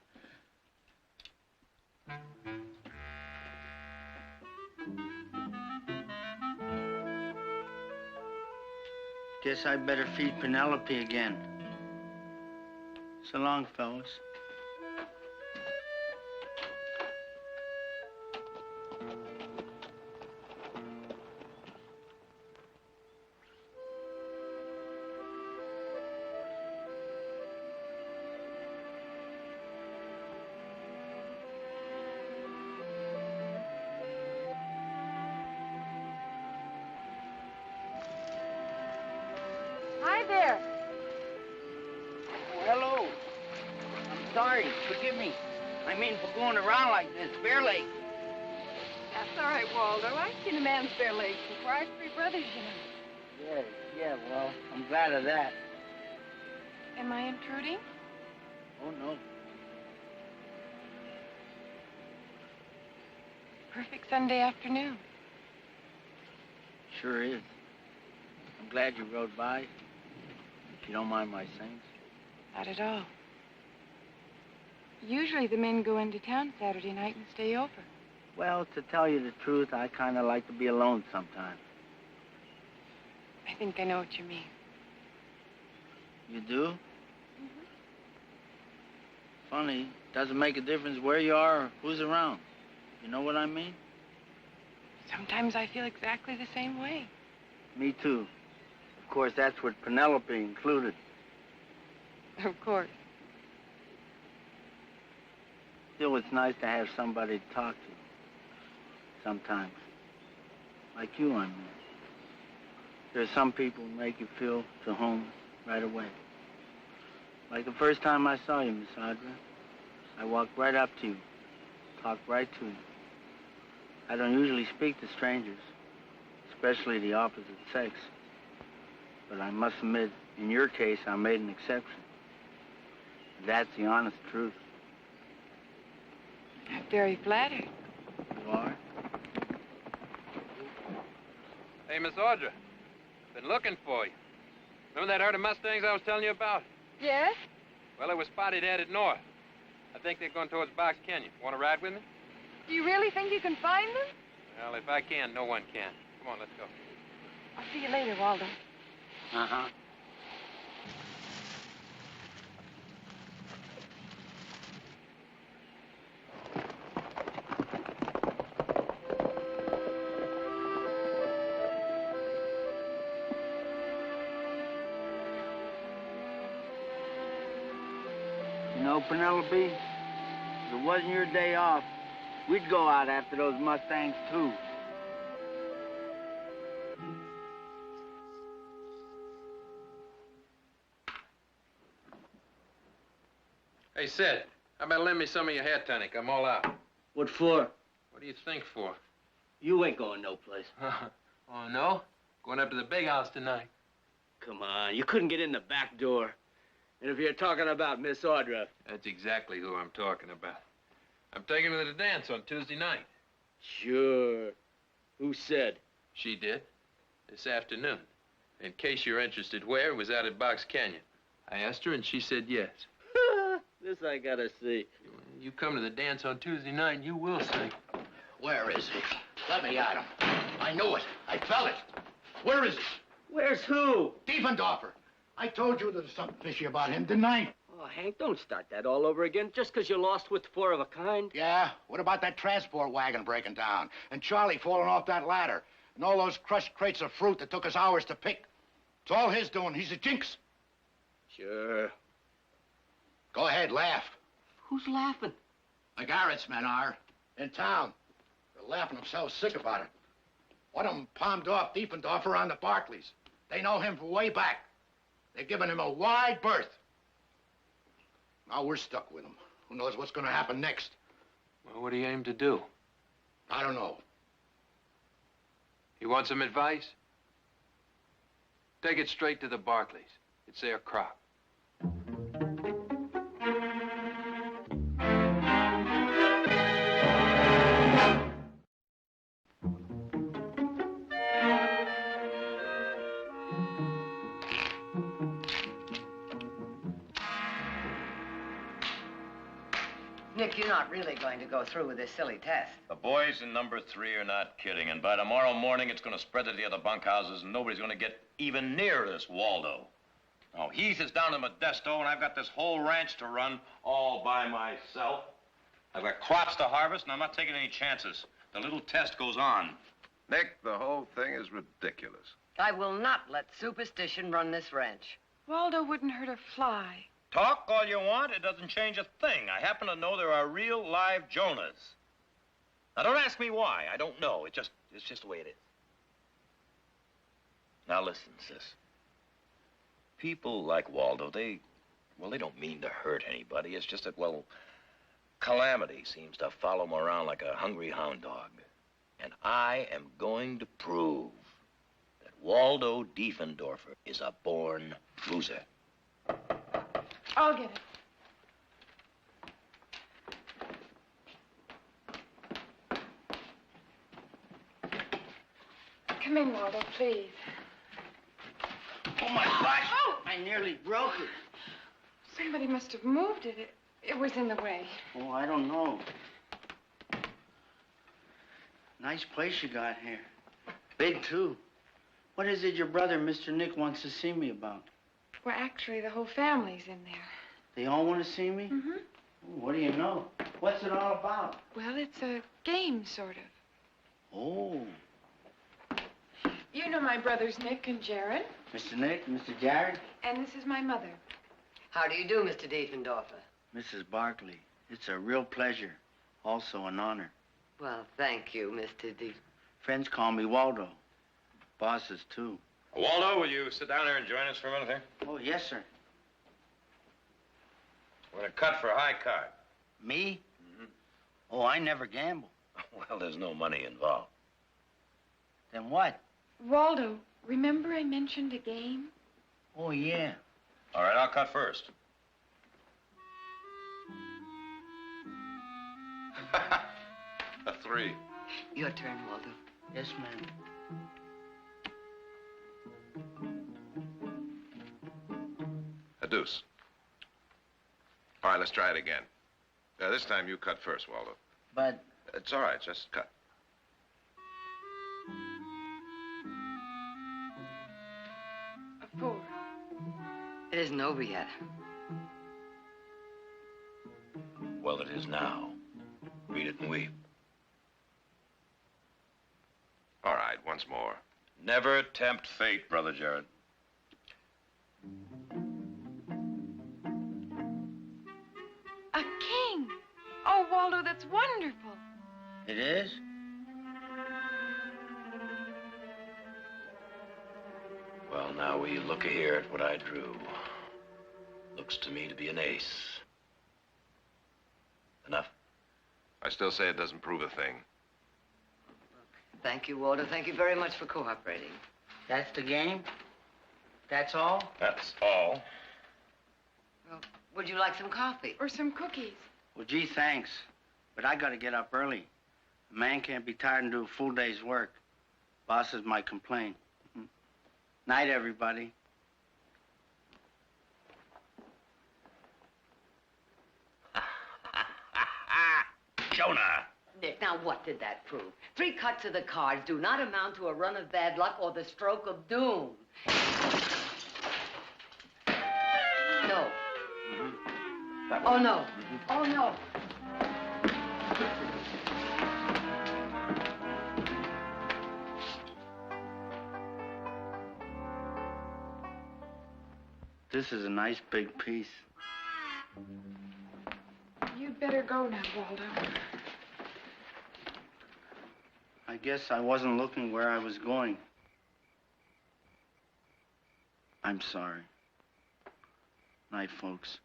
Guess I better feed Penelope again. So long, fellas. Hi there. Oh, hello. I'm sorry. Forgive me. I mean for going around like this. Bear Lake. That's all right, Waldo. I've seen a man's bare legs before. I have 3 brothers, you know. Yeah, well, I'm glad of that. Am I intruding? Oh, no. Perfect Sunday afternoon. Sure is. I'm glad you rode by. If you don't mind my saying so. Not at all. Usually the men go into town Saturday night and stay over. Well, to tell you the truth, I kind of like to be alone sometimes. I think I know what you mean. You do? Funny. Doesn't make a difference where you are or who's around. You know what I mean? Sometimes I feel exactly the same way. Me too. Of course, that's with Penelope included. Of course. Still, it's nice to have somebody to talk to. Sometimes. Like you, I mean. There's some people who make you feel to home right away. Like the first time I saw you, Miss Audra. I walked right up to you. Talked right to you. I don't usually speak to strangers, especially the opposite sex. But I must admit, in your case, I made an exception. That's the honest truth. I'm very flattered. You are? Hey, Miss Audra. Been looking for you. Remember that herd of Mustangs I was telling you about? Yes? Well, it was spotted headed north. I think they're going towards Box Canyon. Want to ride with me? Do you really think you can find them? Well, if I can, no one can. Come on, let's go. I'll see you later, Waldo. Uh-huh. You know, Penelope, if it wasn't your day off, we'd go out after those Mustangs, too. Hey, Sid, how about lend me some of your hair tonic? I'm all out. What for? What do you think for? You ain't going no place. Oh, no? Going up to the big house tonight. Come on, you couldn't get in the back door. And if you're talking about Miss Audra... That's exactly who I'm talking about. I'm taking her to the dance on Tuesday night. Sure. Who said? She did. This afternoon. In case you're interested where, it was out at Box Canyon. I asked her and she said yes. This I gotta see. You come to the dance on Tuesday night and you will see. Where is he? Let me at him. I knew it. I felt it. Where is he? Where's who? Diefendorfer. I told you there was something fishy about him, didn't I? Oh, Hank, don't start that all over again just because you lost with 4 of a kind. Yeah? What about that transport wagon breaking down? And Charlie falling off that ladder? And all those crushed crates of fruit that took us hours to pick? It's all his doing. He's a jinx. Sure. Go ahead, laugh. Who's laughing? The Garrett's men are. In town. They're laughing themselves sick about it. One of them palmed off Diefendorfer on the Barkleys. They know him from way back. They're giving him a wide berth. Now we're stuck with him. Who knows what's going to happen next? Well, what do you aim to do? I don't know. You want some advice? Take it straight to the Barkleys. It's their crop. Nick, you're not really going to go through with this silly test. The boys in number 3 are not kidding, and by tomorrow morning it's going to spread to the other bunkhouses, and nobody's going to get even near this Waldo. Now, Heath is down in Modesto, and I've got this whole ranch to run all by myself. I've got crops to harvest, and I'm not taking any chances. The little test goes on. Nick, the whole thing is ridiculous. I will not let superstition run this ranch. Waldo wouldn't hurt a fly. Talk all you want, it doesn't change a thing. I happen to know there are real live Jonahs. Now, don't ask me why. I don't know. It's just the way it is. Now, listen, sis. People like Waldo, they don't mean to hurt anybody. It's just that, well, calamity seems to follow him around like a hungry hound dog. And I am going to prove that Waldo Diefendorfer is a born loser. I'll get it. Come in, Waldo, please. Oh, my gosh! Oh! I nearly broke it. Somebody must have moved it. It was in the way. Oh, I don't know. Nice place you got here. Big, too. What is it your brother, Mr. Nick, wants to see me about? Well, actually, the whole family's in there. They all want to see me? Mm-hmm. Oh, what do you know? What's it all about? Well, it's a game, sort of. Oh. You know my brothers, Nick and Jared. Mr. Nick, Mr. Jared. And this is my mother. How do you do, Mr. Diefendorfer? Mrs. Barkley, it's a real pleasure. Also an honor. Well, thank you, Mr. Diefendorfer. Friends call me Waldo. Bosses, too. Waldo, will you sit down there and join us for a minute here? Oh, yes, sir. We're going to cut for high card. Me? Mm-hmm. Oh, I never gamble. Well, there's no money involved. Then what? Waldo, remember I mentioned a game? Oh, yeah. All right, I'll cut first. A 3. Your turn, Waldo. Yes, ma'am. A deuce. All right, let's try it again. This time you cut first, Waldo. But... It's all right, just cut. A 4. It isn't over yet. Well, it is now. Read it and weep. All right, once more. Never tempt fate, Brother Jared. A king! Oh, Waldo, that's wonderful. It is? Well, now will you look here at what I drew? Looks to me to be an ace. Enough? I still say it doesn't prove a thing. Thank you, Waldo. Thank you very much for cooperating. That's the game? That's all? That's all. Well, would you like some coffee? Or some cookies? Well, gee, thanks. But I gotta get up early. A man can't be tired and do a full day's work. Bosses might complain. Night, everybody. Jonah! Nick, now what did that prove? 3 cuts of the cards do not amount to a run of bad luck or the stroke of doom. No. Oh, no. Oh, no. This is a nice big piece. You'd better go now, Waldo. I guess I wasn't looking where I was going. I'm sorry. Night, folks.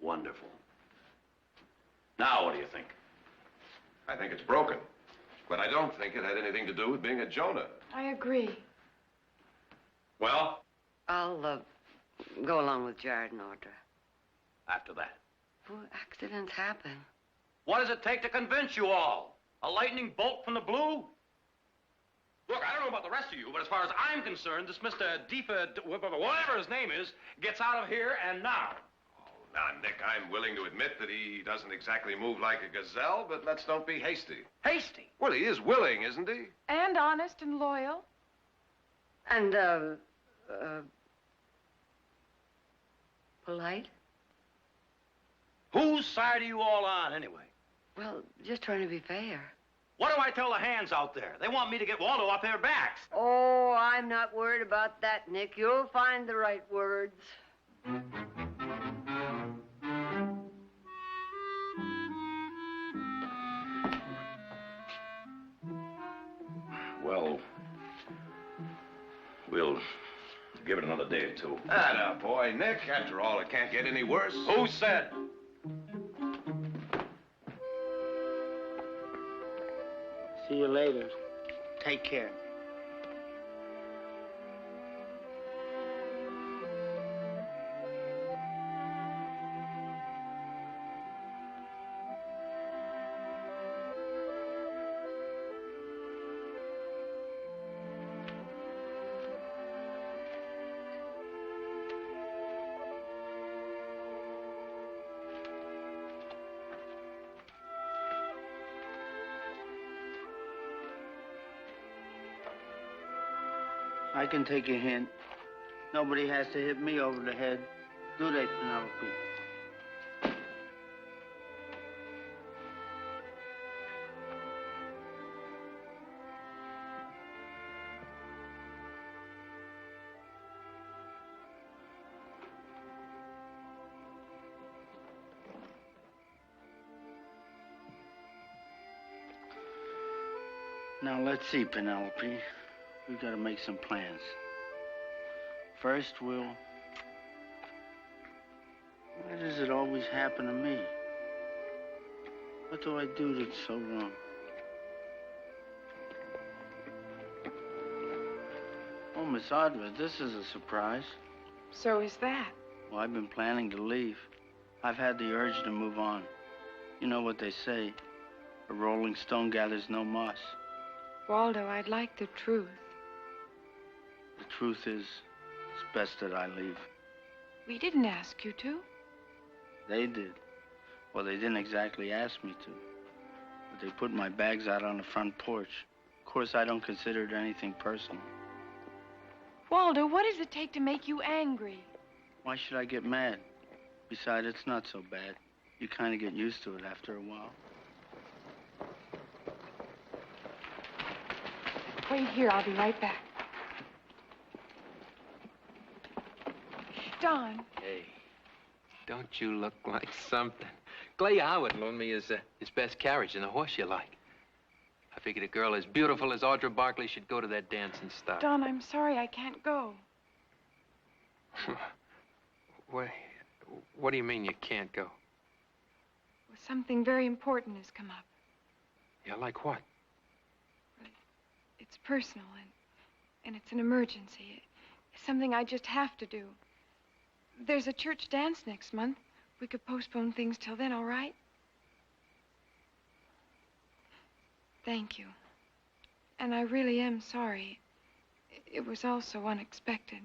Wonderful. Now, what do you think? I think it's broken. But I don't think it had anything to do with being a Jonah. I agree. Well? I'll go along with Jared and Audra. After that. Well, accidents happen. What does it take to convince you all? A lightning bolt from the blue? Look, I don't know about the rest of you, but as far as I'm concerned, this Mr. whatever his name is, gets out of here and now. Now, Nick, I'm willing to admit that he doesn't exactly move like a gazelle, but let's don't be hasty. Hasty? Well, he is willing, isn't he? And honest and loyal. And, polite? Whose side are you all on, anyway? Well, just trying to be fair. What do I tell the hands out there? They want me to get Waldo off their backs. Oh, I'm not worried about that, Nick. You'll find the right words. Well, we'll give it another day or two. Ah, now, boy, Nick, after all, it can't get any worse. Who said? See you later. Take care. I can take a hint. Nobody has to hit me over the head, do they, Penelope? Now, let's see, Penelope. We've got to make some plans. First, why does it always happen to me? What do I do that's so wrong? Oh, Miss Audra, this is a surprise. So is that. Well, I've been planning to leave. I've had the urge to move on. You know what they say, a rolling stone gathers no moss. Waldo, I'd like the truth. The truth is, it's best that I leave. We didn't ask you to. They did. Well, they didn't exactly ask me to. But they put my bags out on the front porch. Of course, I don't consider it anything personal. Waldo, what does it take to make you angry? Why should I get mad? Besides, it's not so bad. You kind of get used to it after a while. Wait here, I'll be right back. Don. Hey, don't you look like something? Clay Howard loaned me his best carriage and a horse you like. I figured a girl as beautiful as Audra Barkley should go to that dancing star. Don, I'm sorry I can't go. What do you mean you can't go? Well, something very important has come up. Yeah, like what? It's personal, and it's an emergency. It's something I just have to do. There's a church dance next month. We could postpone things till then, all right? Thank you. And I really am sorry. It was all so unexpected.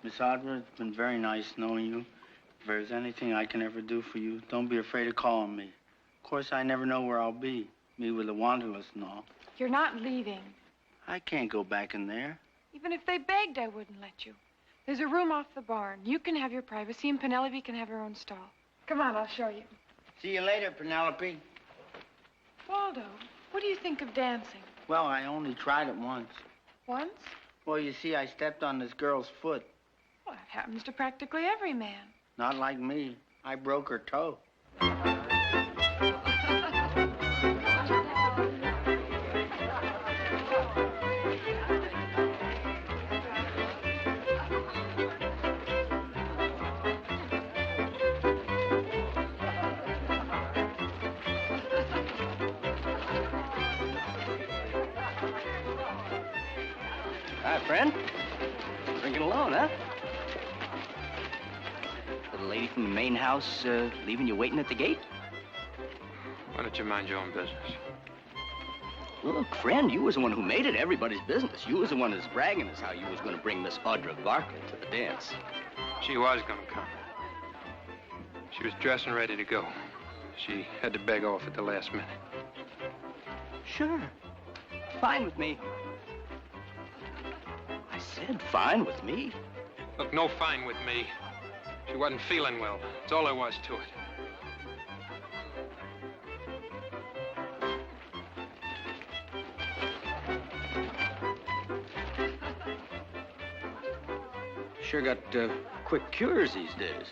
Miss Audra, it's been very nice knowing you. If there's anything I can ever do for you, don't be afraid of calling me. Of course, I never know where I'll be. Me with the wanderlust and all. You're not leaving. I can't go back in there. Even if they begged, I wouldn't let you. There's a room off the barn. You can have your privacy, and Penelope can have her own stall. Come on, I'll show you. See you later, Penelope. Waldo, what do you think of dancing? Well, I only tried it once. Once? Well, you see, I stepped on this girl's foot. Well, that happens to practically every man. Not like me. I broke her toe. Hi, friend. Drinking alone, huh? The lady from the main house leaving you waiting at the gate? Why don't you mind your own business? Look, friend, you was the one who made it everybody's business. You was the one that's bragging us how you was going to bring Miss Audra Barkley to the dance. She was going to come. She was dressed and ready to go. She had to beg off at the last minute. Sure. Fine with me. I said fine with me. Look, no fine with me. She wasn't feeling well. That's all there was to it. Sure got quick cures these days.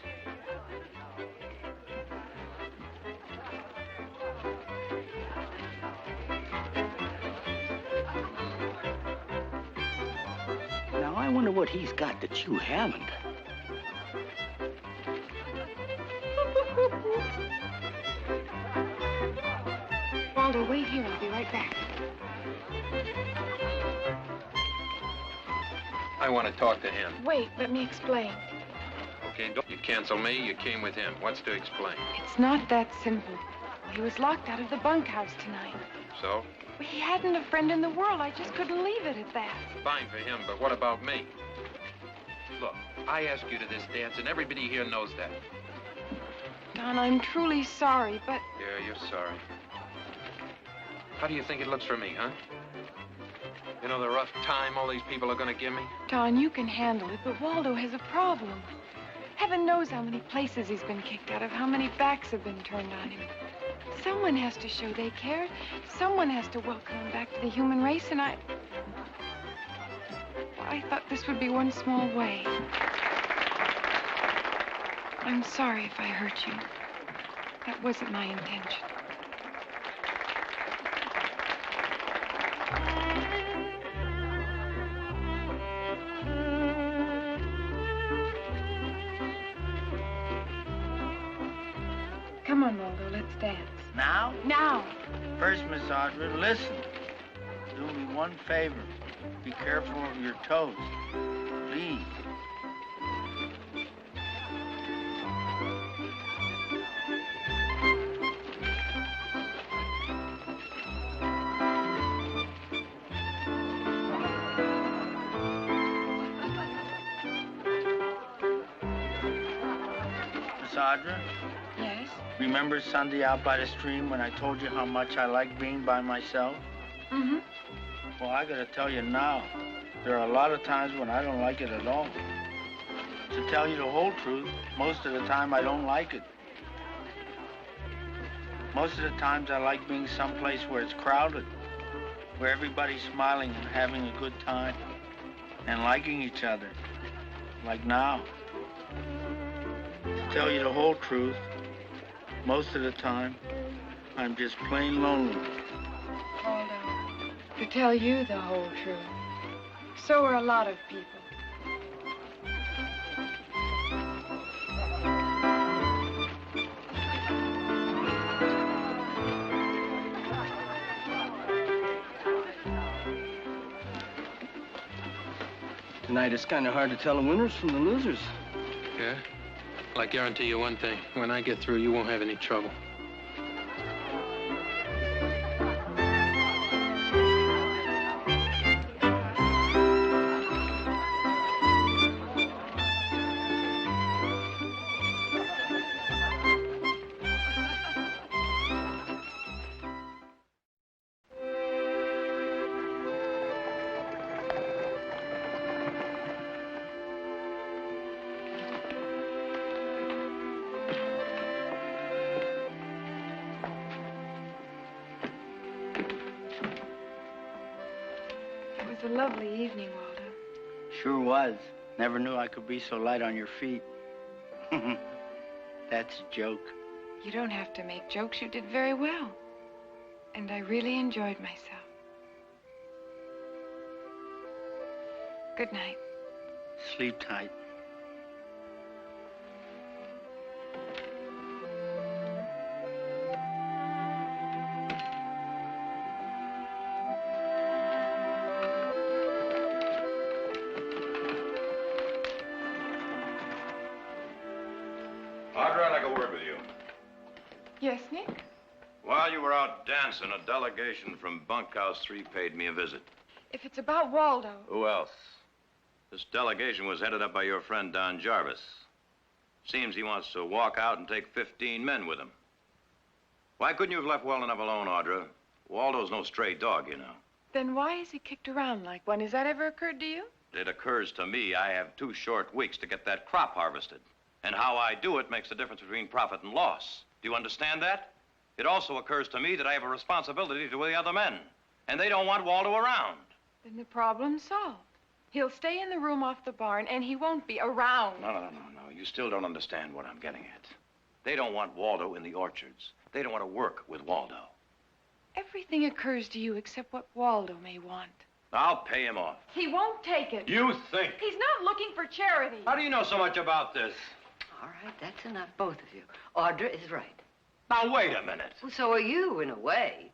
Now, I wonder what he's got that you haven't. Waldo, wait here. I'll be right back. I want to talk to him. Wait, let me explain. Okay, don't you cancel me. You came with him. What's to explain? It's not that simple. He was locked out of the bunkhouse tonight. So? He hadn't a friend in the world. I just couldn't leave it at that. Fine for him, but what about me? Look, I asked you to this dance, and everybody here knows that. Don, I'm truly sorry, but... Yeah, you're sorry. How do you think it looks for me, huh? You know the rough time all these people are going to give me? Don, you can handle it, but Waldo has a problem. Heaven knows how many places he's been kicked out of, how many backs have been turned on him. Someone has to show they care. Someone has to welcome him back to the human race, and I thought this would be one small way. I'm sorry if I hurt you. That wasn't my intention. Come on, Waldo, let's dance. Now? Now. First, Miss Audra, listen. Do me one favor. Be careful of your toes. Please. Miss Audra? Yes? Remember Sunday out by the stream when I told you how much I like being by myself? Mm-hmm. Well, I gotta tell you now, there are a lot of times when I don't like it at all. To tell you the whole truth, most of the time I don't like it. Most of the times I like being someplace where it's crowded, where everybody's smiling and having a good time and liking each other, like now. To tell you the whole truth, most of the time, I'm just plain lonely. Waldo, to tell you the whole truth, so are a lot of people. Tonight, it's kind of hard to tell the winners from the losers. Yeah? Well, I guarantee you one thing. When I get through, you won't have any trouble. It was a lovely evening, Waldo. Sure was. Never knew I could be so light on your feet. That's a joke. You don't have to make jokes. You did very well. And I really enjoyed myself. Good night. Sleep tight. Audra, I'd like a word with you. Yes, Nick? While you were out dancing, a delegation from Bunkhouse 3 paid me a visit. If it's about Waldo. Who else? This delegation was headed up by your friend Don Jarvis. Seems he wants to walk out and take 15 men with him. Why couldn't you have left well enough alone, Audra? Waldo's no stray dog, you know. Then why is he kicked around like one? Has that ever occurred to you? It occurs to me I have 2 short weeks to get that crop harvested. And how I do it makes the difference between profit and loss. Do you understand that? It also occurs to me that I have a responsibility to the other men. And they don't want Waldo around. Then the problem's solved. He'll stay in the room off the barn, and he won't be around. No. You still don't understand what I'm getting at. They don't want Waldo in the orchards. They don't want to work with Waldo. Everything occurs to you except what Waldo may want. I'll pay him off. He won't take it. You think? He's not looking for charity. How do you know so much about this? All right, that's enough, both of you. Audra is right. Now, wait a minute. Well, so are you, in a way.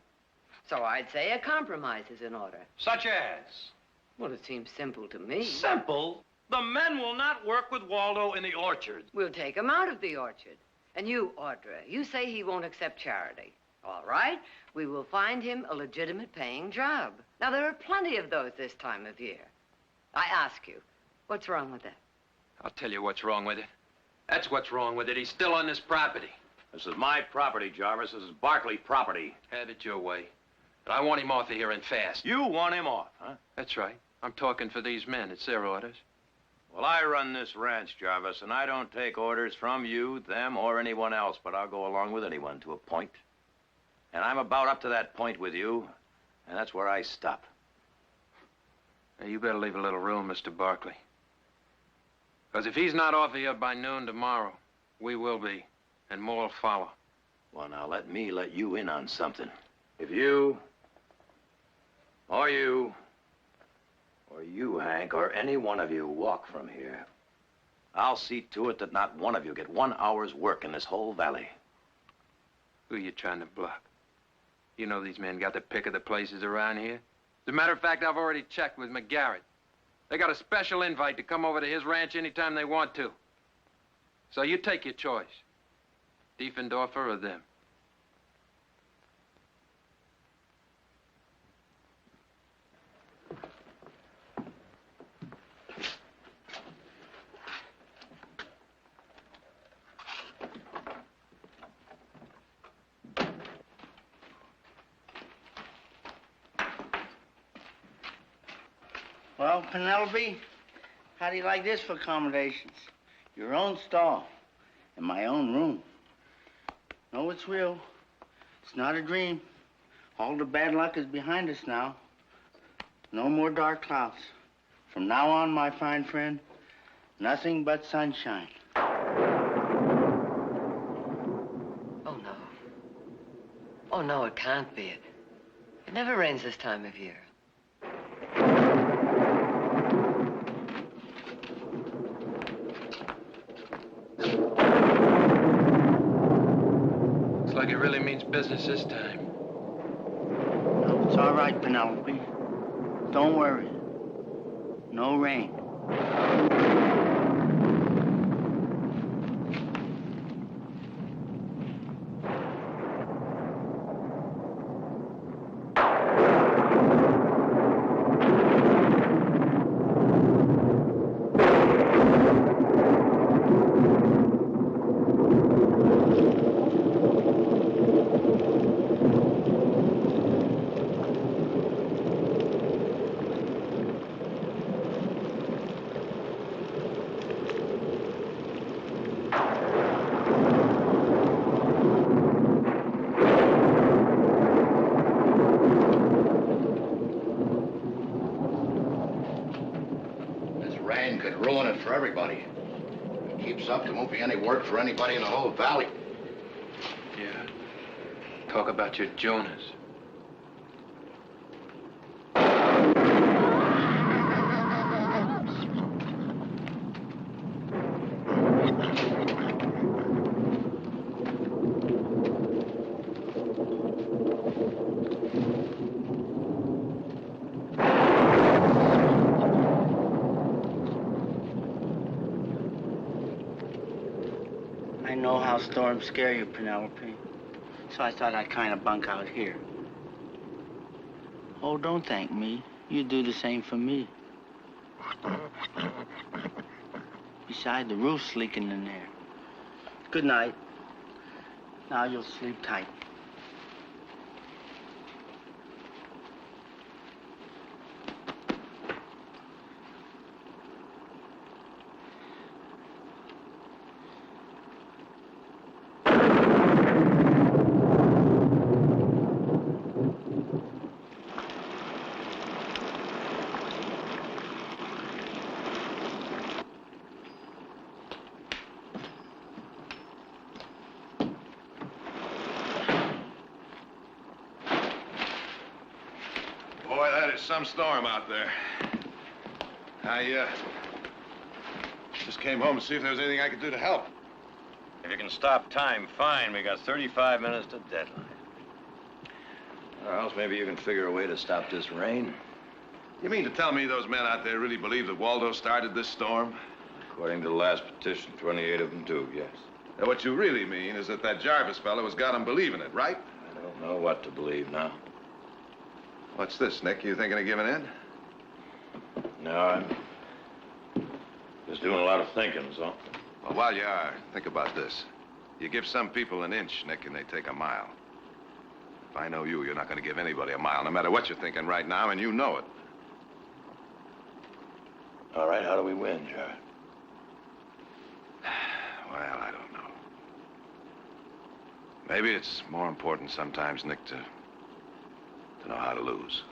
So I'd say a compromise is in order. Such as? Well, it seems simple to me. Simple? The men will not work with Waldo in the orchard. We'll take him out of the orchard. And you, Audra, you say he won't accept charity. All right, we will find him a legitimate paying job. Now, there are plenty of those this time of year. I ask you, what's wrong with that? I'll tell you what's wrong with it. That's what's wrong with it. He's still on this property. This is my property, Jarvis. This is Barkley property. Have it your way. But I want him off of here and fast. You want him off, huh? That's right. I'm talking for these men. It's their orders. Well, I run this ranch, Jarvis, and I don't take orders from you, them, or anyone else, but I'll go along with anyone to a point. And I'm about up to that point with you, and that's where I stop. Now, you better leave a little room, Mr. Barkley. Because if he's not off of here by noon tomorrow, we will be, and more will follow. Well, now, let me let you in on something. If you, or you, Hank, or any one of you walk from here, I'll see to it that not one of you get 1 hour's work in this whole valley. Who are you trying to bluff? You know these men got the pick of the places around here. As a matter of fact, I've already checked with McGarrett. They got a special invite to come over to his ranch anytime they want to. So you take your choice. Diefendorfer or them. Well, Penelope, how do you like this for accommodations? Your own stall and my own room. No, it's real. It's not a dream. All the bad luck is behind us now. No more dark clouds. From now on, my fine friend, nothing but sunshine. Oh, no. Oh, no, it can't be it. It never rains this time of year. Looks like it really means business this time. No, it's all right, Penelope. Don't worry. No rain. For everybody. If it keeps up, there won't be any work for anybody in the whole valley. Yeah. Talk about your Jonas. I I know how storms scare you, Penelope. So I thought I'd kind of bunk out here. Oh, don't thank me. You do the same for me. Besides, the roof's leaking in there. Good night. Now you'll sleep tight. Boy, that is some storm out there. I just came home to see if there was anything I could do to help. If you can stop time, fine. We got 35 minutes to deadline. Or else maybe you can figure a way to stop this rain. You mean to tell me those men out there really believe that Waldo started this storm? According to the last petition, 28 of them do, yes. Now, what you really mean is that Jarvis fellow has got them believing it, right? I don't know what to believe now. What's this, Nick? You thinking of giving in? No, I'm just doing a lot of thinking, so. Well, while you are, think about this. You give some people an inch, Nick, and they take a mile. If I know you, you're not going to give anybody a mile, no matter what you're thinking right now, and you know it. All right, how do we win, Jared? Well, I don't know. Maybe it's more important sometimes, Nick, to know how to lose.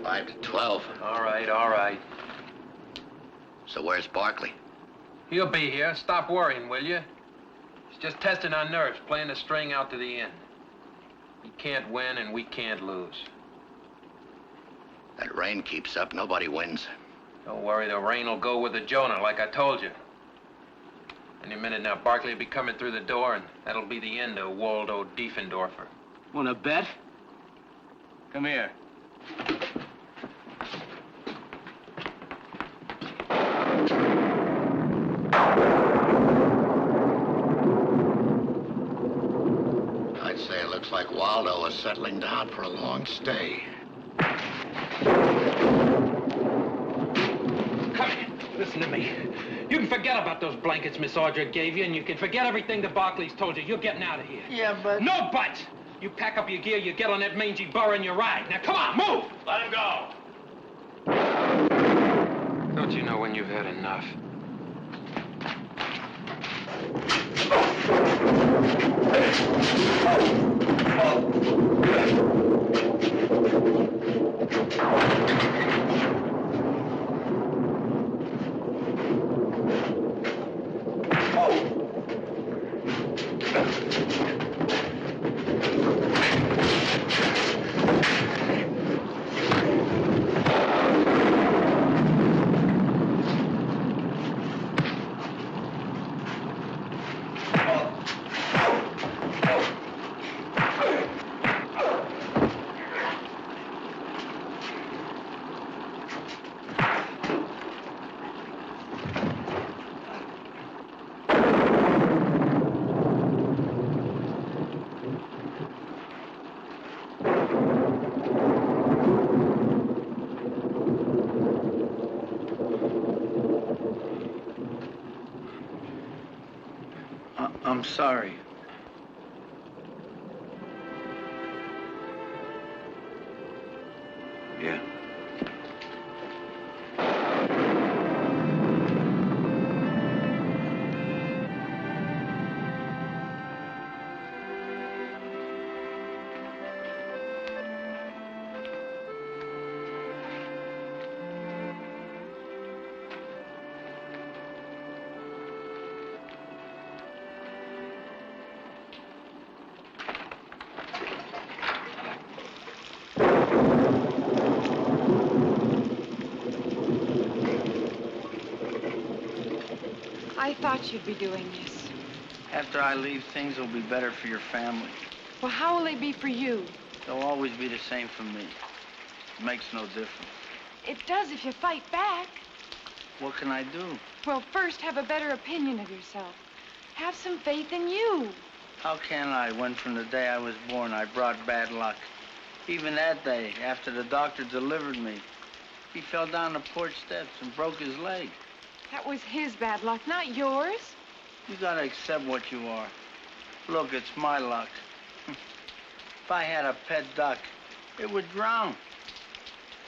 Five to 12. All right, all right. So where's Barkley? He'll be here. Stop worrying, will you? He's just testing our nerves, playing the string out to the end. He can't win, and we can't lose. That rain keeps up, nobody wins. Don't worry, the rain will go with the Jonah, like I told you. Any minute now, Barkley will be coming through the door, and that'll be the end of Waldo Diefendorfer. Wanna bet? Come here. I'd say it looks like Waldo is settling down for a long stay. Listen to me. You can forget about those blankets Miss Audra gave you, and you can forget everything the Barkleys told you. You're getting out of here. Yeah, but... No buts! You pack up your gear, you get on that mangy burro, and you ride. Now, come on, move! Let him go. Don't you know when you've had enough? I'm sorry. Yeah. I thought you'd be doing this. After I leave, things will be better for your family. Well, how will they be for you? They'll always be the same for me. It makes no difference. It does if you fight back. What can I do? Well, first, have a better opinion of yourself. Have some faith in you. How can I, when from the day I was born I brought bad luck? Even that day, after the doctor delivered me, he fell down the porch steps and broke his leg. That was his bad luck, not yours. You gotta accept what you are. Look, it's my luck. If I had a pet duck, it would drown.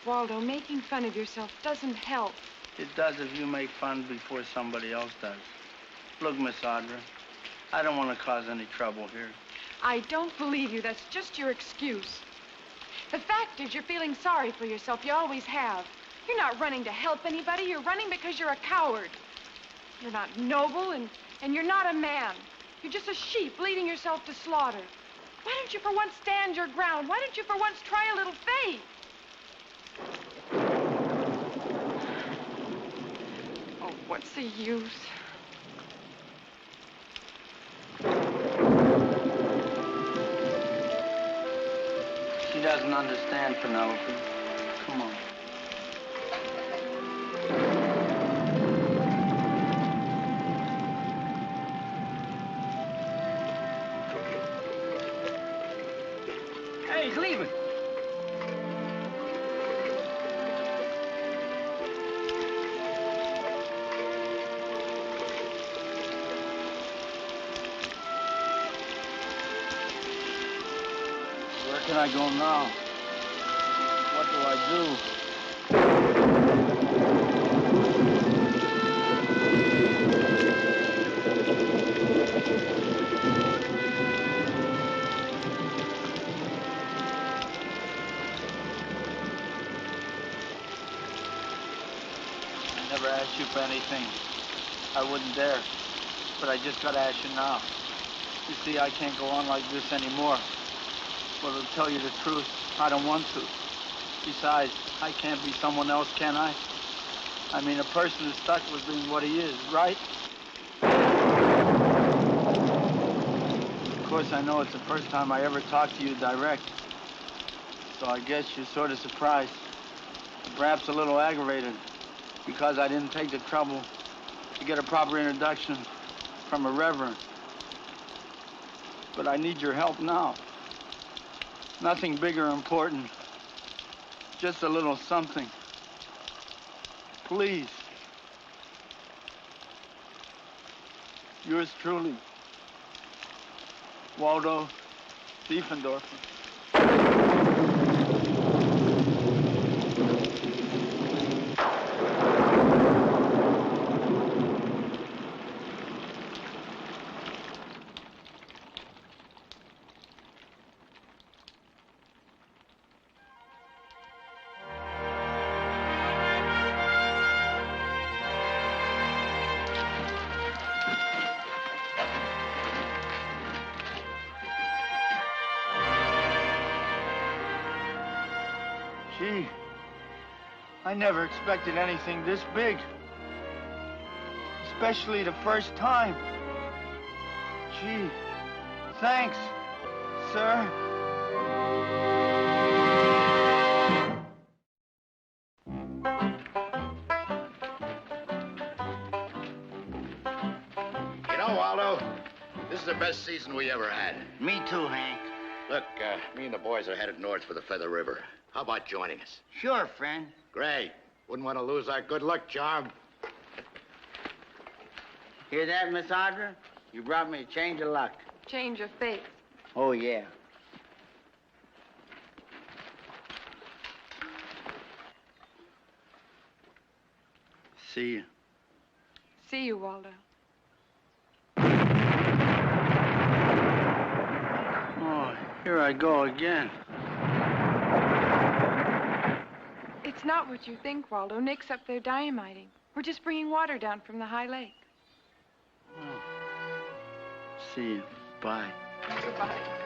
Waldo, making fun of yourself doesn't help. It does if you make fun before somebody else does. Look, Miss Audra, I don't want to cause any trouble here. I don't believe you. That's just your excuse. The fact is, you're feeling sorry for yourself. You always have. You're not running to help anybody. You're running because you're a coward. You're not noble, and you're not a man. You're just a sheep leading yourself to slaughter. Why don't you for once stand your ground? Why don't you for once try a little faith? Oh, what's the use? She doesn't understand, Penelope. Come on. Hey, he's leaving. Where can I go now? What do I do? I never asked you for anything. I wouldn't dare. But I just gotta ask you now. You see, I can't go on like this anymore. Well, to tell you the truth, I don't want to. Besides, I can't be someone else, can I? I mean, a person is stuck with being what he is, right? Of course, I know it's the first time I ever talked to you direct. So I guess you're sort of surprised. Perhaps a little aggravated because I didn't take the trouble to get a proper introduction from a reverend. But I need your help now. Nothing big or important. Just a little something. Please. Yours truly, Waldo Diefendorfer. Gee, I never expected anything this big. Especially the first time. Gee, thanks, sir. You know, Waldo, this is the best season we ever had. Me too, Hank. Look, me and the boys are headed north for the Feather River. How about joining us? Sure, friend. Great. Wouldn't want to lose our good luck charm. Hear that, Miss Audra? You brought me a change of luck. Change of faith. Oh, yeah. See you. See you, Waldo. Oh, here I go again. It's not what you think, Waldo. Nick's up there dynamiting. We're just bringing water down from the high lake. Oh. See you. Bye. Goodbye.